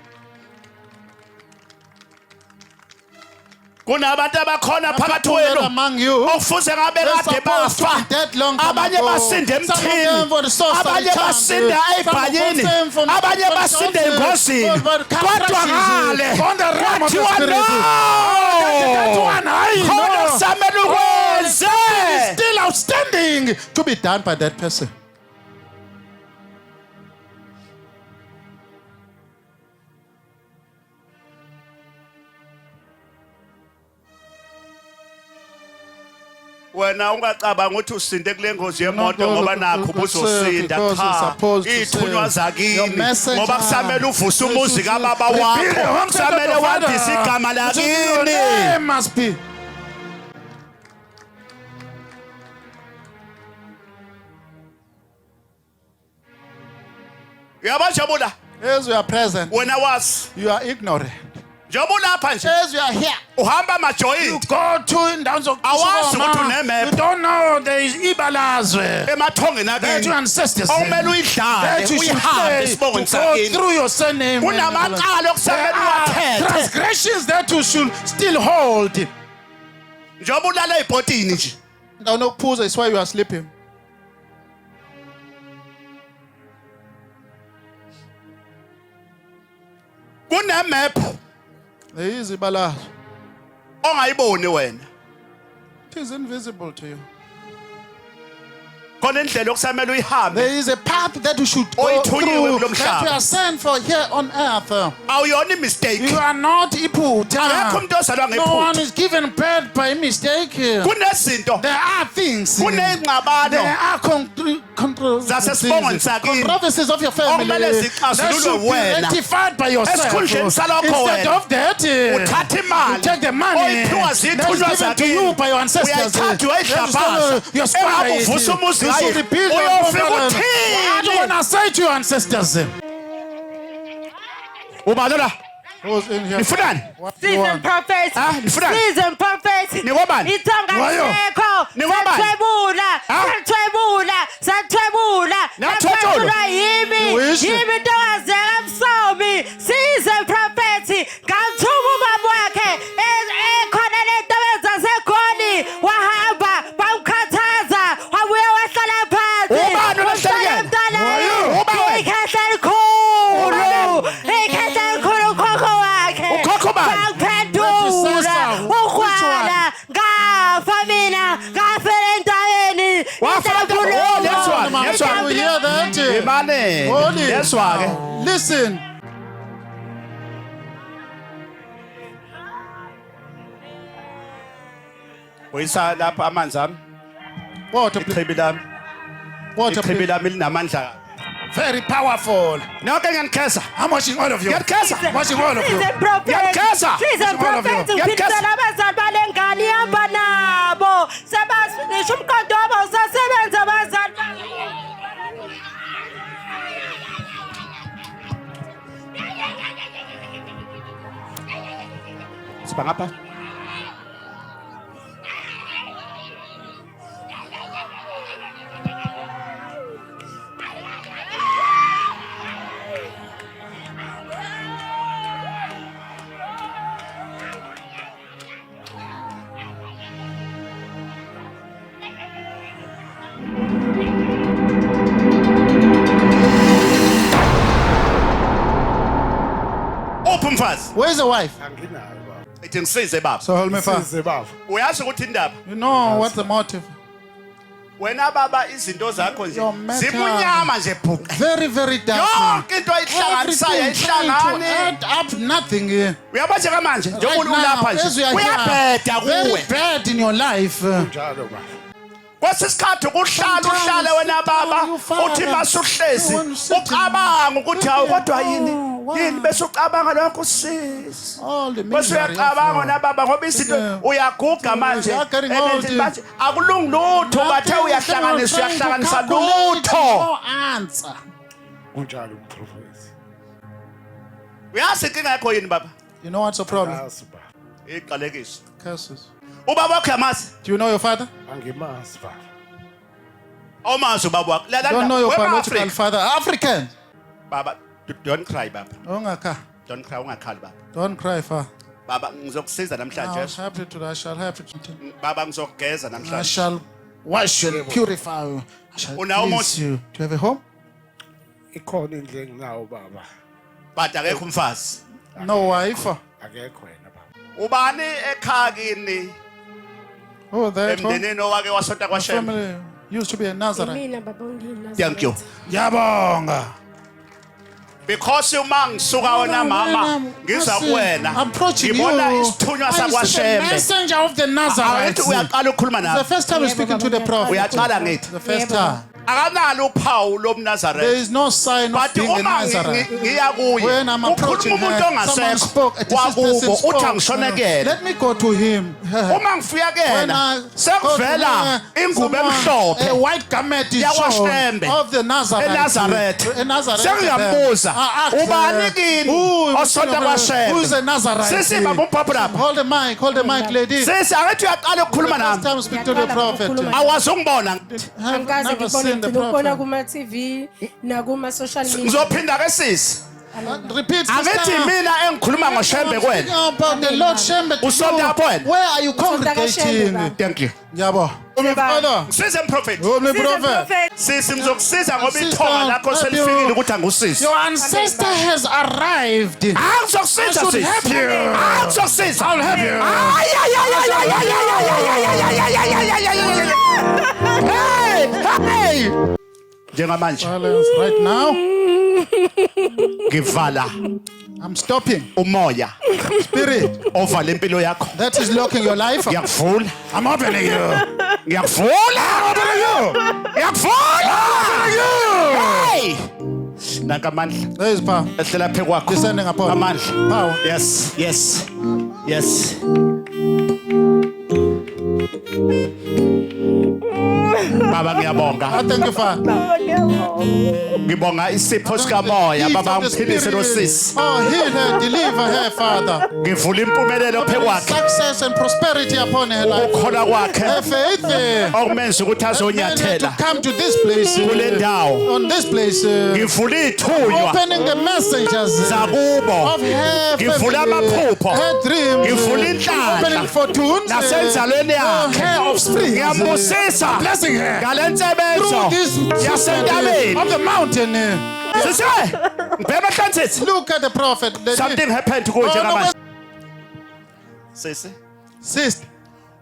kunabantu abakhona phakathi People wenu among you. okufuze ngabe They're kade supposed to bafa be dead long time abanye ago. basinde Some of them for the emthini source of abanye the chance. basinde eyibhanyeni Some of them abanye from basinde the engozini but kodwa ngale on the realm of the kwathiwa spirit. That no one, I khona know. kusamele ukwenze It's still outstanding to be done by that person. wena ungacabanga ukuthi usinde kule ngozi yemoto Not ngoba all nakho because ubuzosinda you're cha supposed to ithunywa say. zakini Your messenger. ngoba kusamele uvuse umuzi kababa wakho kusamele wandise igama Your lakini name must be. uyabajabula As you are present, wena wazi you are ignorant. njengoba ulapha nje As you are here, uhamba you amajoyinti go to in downs of Awazi ukuthi unemap. You don't know there is Ibalazwe. emathongeni That your akini ancestors. okumele uyidlale That you should uyihambe say to isibongweni go sakini through your surname. kunamacala okusamele There are uwathethe transgressions that you should still hold. njengoba ulala ey'bhotini nje No pause is why you are sleeping. kunemephu There is Ibalazwe. ongayiboni wena It is invisible to you. khona indlela okusamele uyihambe There is a path that you should go Oyithunyiwe through kulo that mhlaba. you are sent for here on earth. awuyona imistake You are not akekho iphutha. umuntu ozalwa No one ngephutha is given birth by mistake. kunezinto There are things. There kuney'ngxabano are Zasesibongweni sakini. controversies of your family Okumele that zixazululwe should be wena. rectified by yourself. Esikhundleni salokho Instead wena, of that, uthatha you imali take the money oyiphiwa that is zithunywa given to zakini you by your ancestors. uyayithatha That is uyayidlabaza your engabe spirit. uvusa umuzi You ngayo should repeat your uyofika program. What do you uthini want to say to your ancestors? ubalola Who's in here? nifunani What do you Season want? prophet. nifunani Season prophet. Nikwabani? Ithonga Wayo. lisekho. Nikwabani? Sathwebula. Ha? Sathwebula. Sathwebula. Niyathwetshulwa? Sathwebula yimi. Wish. Yimi intokazeka emsomi. Season prophet. Ngamthuma ubaba wakhe. Ekhona lento wenza seGoli. Wahamba bamkhathaza. Wabuya wahlala phansi. Ubani olahlekile? Wahlala emntaneni. Wayo. Ubani? Ikhehla elikhulu. Ikhehla elikhulu ukhokho wakhe. Ukhokho bani? Bangiphendula. Ukwala. Ngafa mina. Ngafela endaweni. Wafela endaweni? Oh, that's one. Mama, Yes, one. you hear that? imane Holy. yeswa-ke Listen. uyisa lapha amanzi ami Water, please. ichibi lami Water, ichibi please. lami linamandla Very powerful. nonke ngiyanikhesa I'm watching all of you. ngiyanikhesa Watching all of you. Season prophet. Ngiyakukhetha. Season All of you. prophet. Ngiyakukhetha. Uphindisela abazali bale ngane ihamba nabo. Sebasho umqondo wabo usasebenza abazali babo. siba ngapha uphi umfazi Where's the wife? ithi ngisize baba So hold me fast. uyazi ukuthi indaba You know what's the motive? wena baba izinto zakho nje Your matter. zimunyama nje bhuqa Very, very dark. yonke into ayihlanganisayo Everything trying to ayihlangani add up nothing here. uyaba nje kamanje Right njengoba now, ulapha as nje we are uyabheda here, very kuwe bad in your life. kwesisikhathi kuhlala uhlale wena baba Father. uthi masuhlezi When you sit in- ucabanga ukuthi hawu kodwa yini why? yini bese ucabanga lokho sisi All the bese misery of uyacabanga your- na baba ngoba izinto Yeah. uyaguga manje You are getting and old. manje akulungi lutho bathe Nothing, uyahlanganisa trying to uyahlanganisa calculate, lutho no answer. Kunjalo umprofeti. uyazi inkinga yakho yini baba You know what's the problem? Yazi baba. iqalekiso Curses. ubaba wakho yamazi Do you know your father? Angimazi baba. awumazi ubaba wakho You don't know your biological father. African. baba don't cry baba Ungakha. don't cry ungakhali baba Don't cry, Father. baba ngizokusiza I namhlanje was happy to I shall help you. baba ngizokugeza I namhlanje shall wash you, purify you. I shall Unawo cleanse you. Do you have a home? Ikhona indle enginawo baba. but akekho umfazi No wife. Akekho wena baba. ubani ekhaya kini Oh, that home. emndenini owake wasonta The kwaShem family used to be a Nazareth. Mina baba ungina. thank you Yabonga. because uma ngisuka wena mama ngiza kuwena Approaching you. ngibona isithunywa I see the sakwaShembe messenger of the Nazareth. awuthi uyaqala ukukhuluma The nawe first time we're speaking to the prophet. uyaqala ngithi The first Yebo. time. akanalo uphawu There lomNazaretha is no sign of but being a uma Nazareth. ngiya kuye When I'm approaching ukhuluma umuntu her, someone ongasekho spoke. A deceased wakubo person uthi spoke. angishonekele Let me go to him. uma ngifika When kuyena I go to sekuvela her, ingubo someone- a emhlophe white garment is yakwaShembe shown of the Nazareth. eNazaretha A Nazareth. sengiyambuza I asked ubani her, kini who osonta who is kwaShembe a Nazareth? sisi baba umpapho lapha Hold the mic, lady. sisi akethi uyaqala ukukhuluma First nami time speak to the prophet. awazi ungibona I've Angikaze never ngibone seen the ngithina ukubona prophet. kuma TV nakuma social media. ngizophinda ke sisi Repeat, angithi sister. mina engikhuluma ngoShembe I'm kwena speaking about the Lord Shembe to Usonta you. lapho wena? Where are you Usonta kaShembe, congregating? baba. thank you Yabo. Umi Baba. father. size mprofeti Umi prophet. sisi ngizokusiza ngoba Sister, ithonga lakho help selifikile you. ukuthi angusisi Your ancestor has arrived. angizokusiza I should sisi help you. angizokusiza I'll help you. hey njengamanje Silence right now. ngivala I'm stopping. umoya Spirit ovala impilo yakho that is locking your life. ngiyakuvula I'm opening you. ngiyakuvula ngiyakuvula hey nakamandla There is power. ehlela phe kwakho Descending upon you. amandla Power. yes yes yes baba ngiyabonga I thank you, Father. ngibonga isipho sikamoya Gift baba of the ngiphilise lo Spirit. sisi Oh, heal her, deliver her, Father. ngivula impumelelo phe kwakhe Success and prosperity upon her life. ukukhola Her kwakhe faith. okumenza ukuthi To azonyathela come to this place. kule ndawo On this place. ngivula ithunywa Opening the messengers zakubo of her ngivula family, amaphupho her dreams, ngivula inhlanhla opening fortunes, nasenzalweni yakhe her offspring, ngiyambusisa blessing her ngale nsebenzo through this yasentabeni of the mountain. sise ngibhema ehlanzithi Look at the prophet. something happened kuye Oh, njengamanje sisi Sister,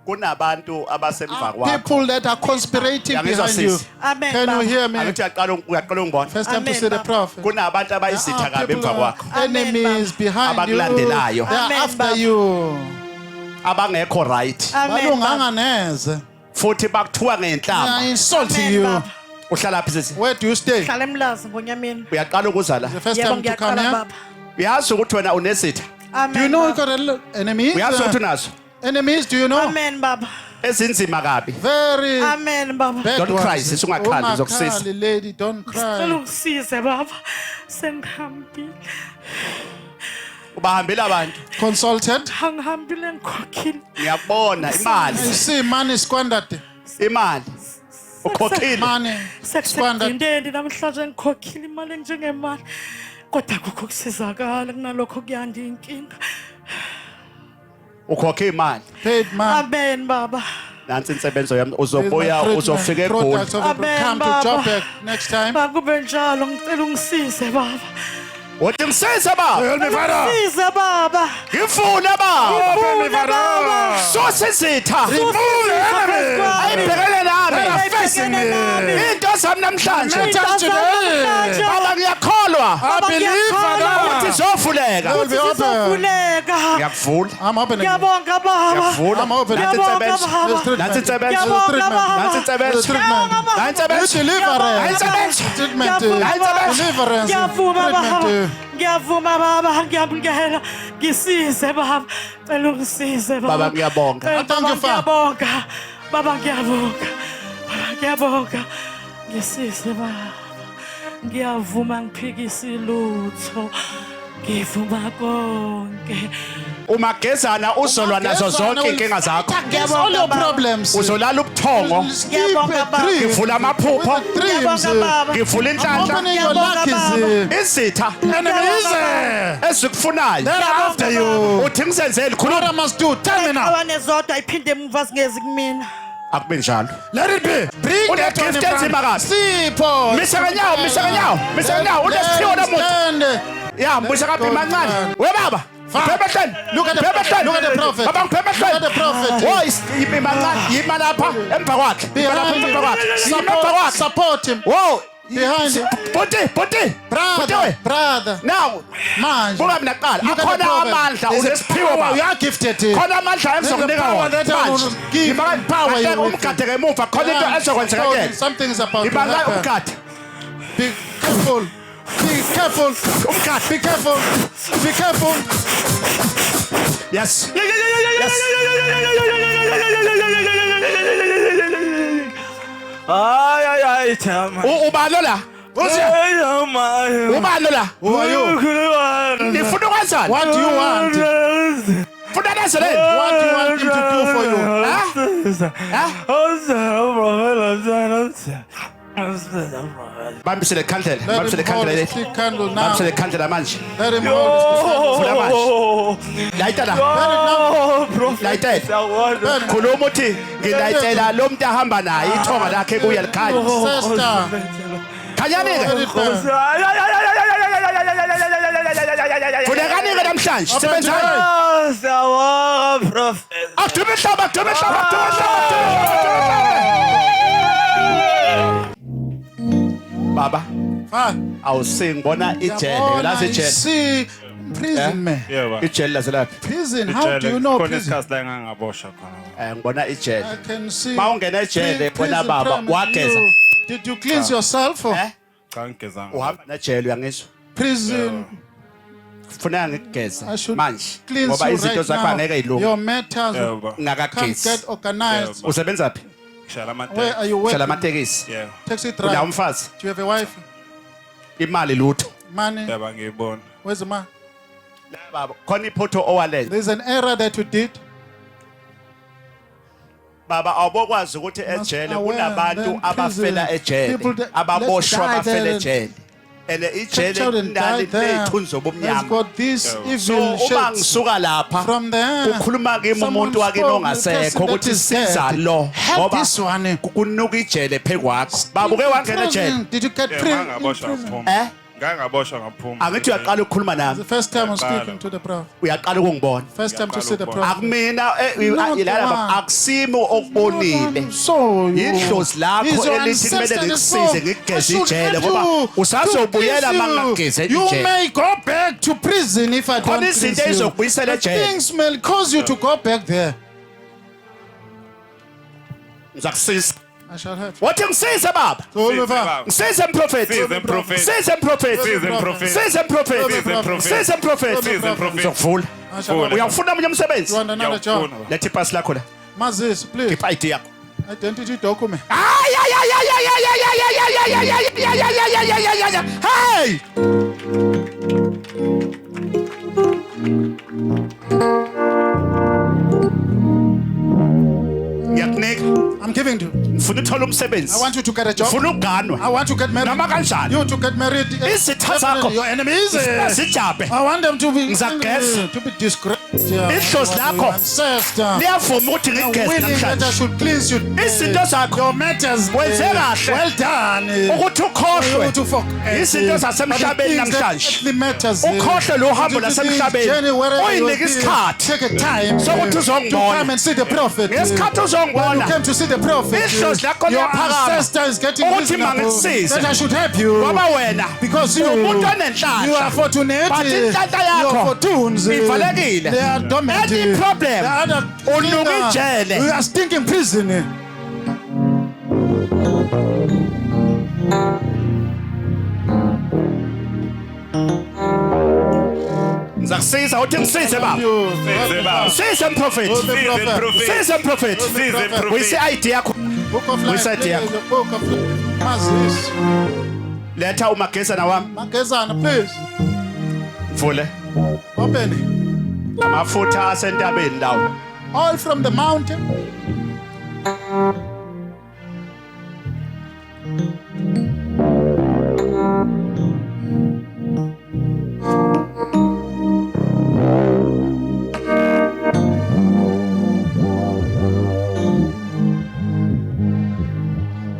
kunabantu abasemva kwakho people that are conspirating Yangizwa behind you. sisi. Amen. Can you Baba. hear me? angithi uyaqala ungibona First time to Amen, see the Baba. prophet. kunabantu abayizitha There are kabi people, emva kwakho enemies behind you. Abakulandelayo. They are Amen, after Baba. you. abangekho right Amen. Balunganga neze. futhi bakuthiwa They ngenhlamba are insulting Amen, you. Baba. uhlala phi sisi Where do you stay? Hlala emlazi ngonyameni. uyaqala ukuza la The first Yebo time to come ngiyaqala here. baba. uyazi ukuthi wena unesitha Amen. Do you know you Baba. got enemies? uyazi ukuthi unazo Enemies, do you know? Amen baba. ezinzima kabi Very Amen baba. bad Don't ones. cry, sis, ungakhali, ngizokusiza. Ungakhali, lady, don't Cela cry. ungisize baba. Sengihambile. ubahambela abantu Consulted. Angihambile ngikhokhile. ngiyabona imali I see money squandered. imali ukhokhile Money squandered. Sekusendeni namhlanje ngikhokhile imali enjengemali. Kodwa akukho kusizakala kunalokho kuyanda inkinga. ukhokhe imali Paid money. Amen baba. nansi insebenzo yami uzobuya uzofika egoli Products of Amen, come to Baba. Joburg next time. Akube njalo ngicela ungisize baba. uthi ngisize ba Ungisize baba. ngifuna ba Ngifuna baba. sosizitha ayibhekele nami Ayibhekene nami. into zami namhlanje Matters today. baba ngiyakholwa ngiyakholwa I believe, Father. ukuthi zovuleka. Will be open. Sizovuleka. Ngiyakuvula. I'm opening. Ngiyabonga baba. Ngiyakuvula. I'm open. Nansi Ngiyabonga insebenzo. baba. Nansi insebenzo. Ngiyabonga baba. Nansi insebenzo. Treatment. Nansi insebenzo. Deliverance. Ngiyabonga. Treatment. Deliverance. Ngiyavuma baba. Treatment. Ngiyavuma baba. Ngiyamkela. Ngisize baba. Cela ungisize baba. Baba ngiyabonga. Thank you, Father. Ngiyabonga. Baba ngiyabonga. Ngiyabonga. Ngisize baba. Ngiyavuma ngiphikise lutho. Ngivuma konke. Umagezana uzolwa nazo zonke inkinga zakho. Against all your problems. Uzolala ubuthongo. Ngiyabonga baba. Ngivula amaphupho. Dreams. Ngivula inhlanhla. Opening your luck is Izitha enemies. ezikufunayo. They're after you. Uthi ngisenzele What khuluma. I must do? Tell me now. Awane zodwa iphinde emuva singezi kumina. Akube njalo. Let it be. Bring Une that one in gift enzima front. kabi. See, Paul. Misa kanyawo, misa kanyawo, misa kanyawo. Unesiphiwo namuntu. Stand. Ya, mbuyisa kaphi mancane. We baba. Phephehleni. Look at the Phephehleni. look at the prophet. Baba Look at the ngiphephehleni. prophet. Oh, yimi mancane. Yima lapha emva kwakhe. Yima lapha Behind emva kwakhe. him. Yima emva kwakhe. Support him. Whoa. Behind him. Buti. Brother. Brother. Now, Man. buka mina kuqala. Look at the Akhona prophet. amandla There's a unesiphiwo power. baba. You are gifted. Khona amandla engizokunika power that I wona. will give. Power you will umgade ngemuva khona into ezokwenzeka kuyena. Something is about to Ibanga happen. umgade. Be careful. Be careful. Umgade. Be careful. Be careful. Yes. Ay, chama. Ubalo la. Ubalo la. Who are you? Ngifuna ukwenzani? What do you want? Funa nazeleni. What do you want him to do for you? Bambisele khandlela. Let Bambisele him hold khandlela the lethi. stick candle now. Bambisele khandlela manje. Let him hold Vula manje. Layita la. Layitela. Khuluma uthi ngilayitela lo muntu ahamba naye ithonga lakhe kuya likhanya. the sister. Khanyani-ke. Let it burn. Funekani-ke namhlanje. Open Sebenzani. Akudume ihlaba, akudume ihlaba, akudume ihlaba. Baba, Ah, awusingibona ijele. Yabona, Ulazi you ijele. see, prison man. Yebo. Ijele laselaphi. Prison, how do you know khona prison? isikhathi la engangaboshwa khona. Ngibona ijele. I can see. Ma ungena ejele Prison wena baba premise. wageza. Did you cleanse yourself? Or? Cha ngigezanga. Uhamba nejele uyangizwa. Prison. Kufuneka ngikugeze I should manje cleanse ngoba you izinto right zakho angeke now. yilungu. Your matters Yebo. can't Ngakagezi. get organized. Usebenza phi? Shala Where amate. are you Shala working? amatekisi. Yebo. Taxi Unawo driver. umfazi? Do you have a wife? Imali lutho. Money? Yebo ngiyibona. Where's the man? La baba khona iphutho owalenza. There's an error that you did. Baba awubokwazi ukuthi Must ejele aware kunabantu then abafela prison. ejele People that ababoshwa died bafela there. ejele ene ijele Captured and indali died there. lethunzi Has zobumnyama. got these So evil uma shades. ngisuka lapha From there, ukhuluma kimi someone umuntu wakini spoke, the person ongasekho that ukuthi is siza dead. lo Help this one. kunuka ijele phekwakho. Baba uke wangena ejele. Did you get Yebo free? ngangaboshwa ngaphuma. Ngangaboshwa ngaphuma. Angithi uyaqala ukukhuluma nami. The first time I'm speaking to the prophet. Uyaqala ukungibona. First time to see the Not prophet. Akumina Not ilala one. baba akusimo okubonile. So you. Idlozi lakho He's your elithi kumele ancestor, ngikusize so ngikugeze I should ijele help ngoba you usazobuyela to uma cleanse ngingakugeze you. You ijele. may go back to prison if I don't Khona cleanse izinto you. ezokubuyisela The ejele. things may cause you to go back there. Ngizakusiza. I shall help. Wathi ngisize baba. So, Oliver, Ngisize mprofeti. Size mprofeti. Size mprofeti. Size mprofeti. Size mprofeti. Size mprofeti. Size mprofeti. Size mprofeti. Ngizokuvula. I shall help. Uyafuna omunye umsebenzi? You want another job? Ngiyawufuna. Letha ipasi lakho la. Mazis, please. Khipha ID yakho. Identity document. Hey! Ngiyakunika. I'm giving to you. Ngifuna uthola umsebenzi. I want you to get a job. Ngifuna uganwa. I want to get married. Noma kanjani. You to get married. Izitha zakho. Your enemies. Sijabe. I want them to be Ngizageza. to be disgraced. Idlozi lakho. Ancestor. Liyavuma ukuthi ngigeze Willing that I namhlanje. should cleanse you. Izinto zakho. Your matters. Wenze kahle. Well done. Ukuthi ukhohlwe. To forget. Izinto zasemhlabeni namhlanje. The matters. Ukhohlwe lo hambo lasemhlabeni. Uyinika isikhathi Take a time. sokuthi To uzongibona. come and see the prophet. Ngesikhathi When you uzongibona. came to see the prophet. Idlozi lakho Your liyaphakama. sister is getting ukuthi reasonable mangikusize that I should help you ngoba wena because you umuntu are onenhlanhla fortunate. but inhlanhla Your yakho fortunes ivalekile. they are dormant. Any problem The other unuka thing, ijele. you are stinking prison. Ngizakusiza uthi ngisize baba. Size baba. Size mprofeti. Size prophet. Size mprofeti. Size prophet. Uyise ID yakho. Book of life. Uyisayidi yakho. The book of Moses. Letha umagezana wami. Magezana, please. Vule. Open it. Amafutha asentabeni lawo. All from the mountain.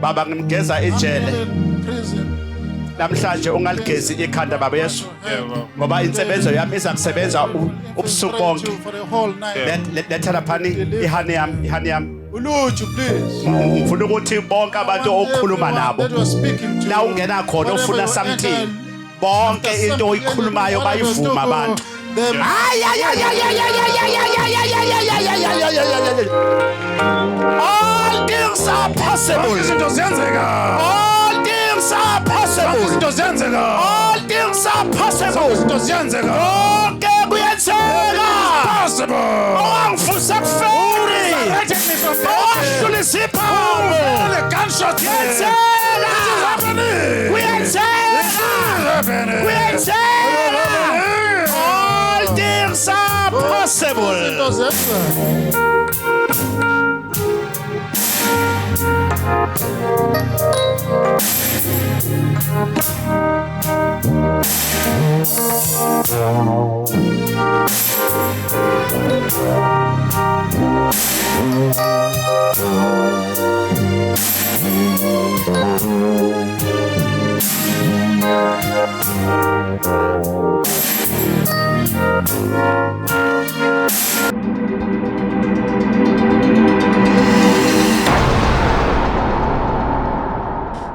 Baba ngimgeza ijele. Prison. Namhlanje ungaligezi ikhanda baba Yesu. Yebo. Ngoba insebenzo yami izakusebenza ubusuku bonke. For the whole night. Letha laphani ihani yami. Uluju, please. Ngifuna ukuthi bonke abantu okhuluma nabo That you are speaking to. la ungena khona ufuna something bonke into oyikhulumayo bayivuma abantu. All things are possible. Izinto ziyenzeka. All things are possible. Izinto ziyenzeka. All things are possible. Izinto ziyenzeka. Konke kuyenzeka. Possible. Owangifuse kuferi. Resurrecting me from death. Owashulisa iphawu. The gunshot. Kuyenzeka. Happening. Kuyenzeka. Happening. Kuyenzeka. All things are possible. Izinto ziyenzeka.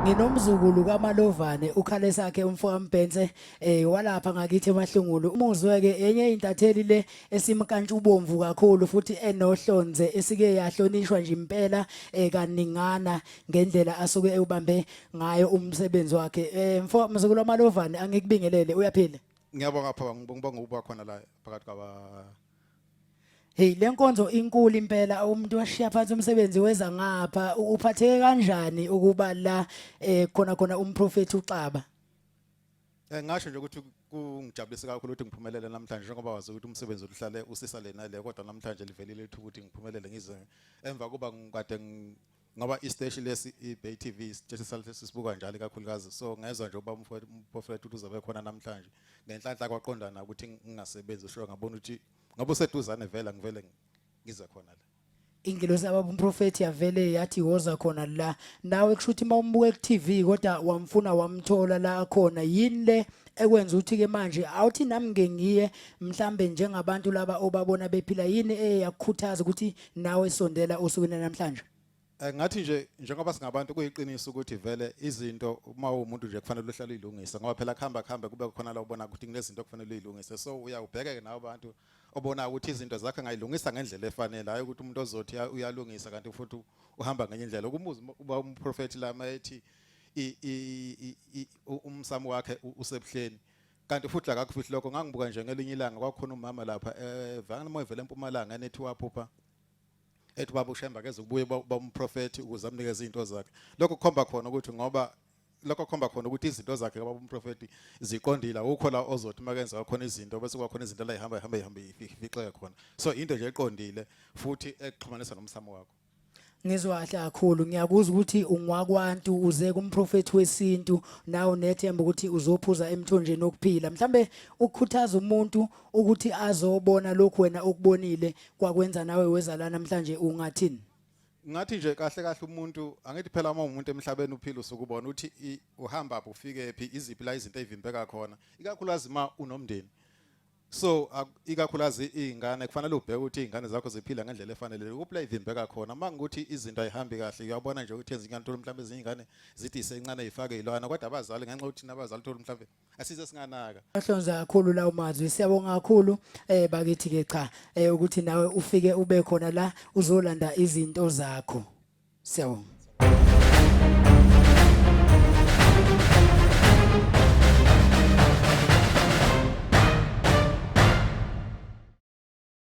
Nginomzukulu kaMalovane ukhale sakhe umfowabo Mbhense walapha ngakithi emahlungulu umuzweke enye intatheli le esimkantsha ubomvu kakhulu futhi enohlonze esike yahlonishwa nje impela kaningana ngendlela asuke ebambe ngayo umsebenzi wakhe mfowabo mzukulu kaMalovane angikubingelele uyaphila. Ngiyabonga pha ngibonga ukuba khona la phakathi kwaba. Hey lenkonzo inkulu impela umuntu washiya phansi umsebenzi weza ngapha uphatheke kanjani ukuba la khona umprofeti uXaba. Ngasho nje ukuthi kungijabulisa kakhulu ukuthi ngiphumelele namhlanje njengoba wazi ukuthi umsebenzi uhlale usisale nale kodwa namhlanje livelile ukuthi ngiphumelele ngize emva kuba ngikade ngoba istation lesi iBay TV siteshi salise sisibuka njalo kakhulukazi so ngezwe nje uba umprofeti uzabe khona namhlanje ngenhlanhla kwaqondana ukuthi ngingasebenzi sho ngabona ukuthi ngoba useduzane vela ngivele ngize khona la. Ingilosi abumprofeti yavele yathi woza khona la nawe kushuthi mawumbuke ku TV kodwa wamfuna wamthola la khona yini le ekwenza ukuthi ke manje awuthi nami ngiye mhlambe njengabantu laba obabona bephila yini eyakukhuthaza ukuthi nawe sondela usukwini namhlanje. Ngathi nje njengoba singabantu kuyiqiniso ukuthi vele izinto uma umuntu nje kufanele uhlale uyilungisa ngoba phela khamba kube khona la ubona ukuthi kunezinto kufanele uyilungise so uyawubheka ke nawo abantu obona ukuthi izinto zakhe ngayilungisa ngendlela efanele hayi ukuthi umuntu ozothi uyalungisa kanti futhi uhamba ngenye indlela ukumuza uba umprofeti lama ethi umsamo wakhe usebuhleni kanti futhi la kakufihli lokho ngangibuka nje ngelinye ilanga kwakhona umama lapha vana moyivele empumalanga nethi waphupha ethi baba ushemba keze ubuye bomprofeti ukuze amnikeze izinto zakhe lokho kukhomba khona ukuthi ngoba lokho kukhomba khona ukuthi izinto zakhe baba umprofeti ziqondile ukho la ozothi makenza khona izinto bese kwakhona izinto la ihamba ifixeke khona so into nje eqondile futhi exhumanisa nomsamo wakho. Ngizwa kahle kakhulu ngiyakuzwa ukuthi ungwakwantu uze kumprofeti wesintu nawe nethemba ukuthi uzophuza emthonjeni okuphila mhlambe ukukhuthaza umuntu ukuthi azobona lokho wena okubonile kwakwenza nawe weza la namhlanje ungathini. Ngathi nje kahle umuntu angithi phela uma umuntu emhlabeni uphila usukubona ukuthi uhamba apho ufike phi iziphi la izinto ezivimbeka khona ikakhulukazi ma unomndeni So ikakhulukazi izingane kufanele ubheke ukuthi izingane zakho ziphila ngendlela efanele ukuphi la ivimbeka khona mangukuthi izinto ayihambi kahle uyabona nje ukuthi ezinye izingane mhlawumbe ezinye izingane zithi isencane ifake izilwana kodwa abazali ngenxa ukuthi nabazali thola mhlawumbe asize singanaka Ahlonza kakhulu lawo mazwi siyabonga kakhulu bakithi ke cha ukuthi nawe ufike ube khona la uzolanda izinto zakho siyabonga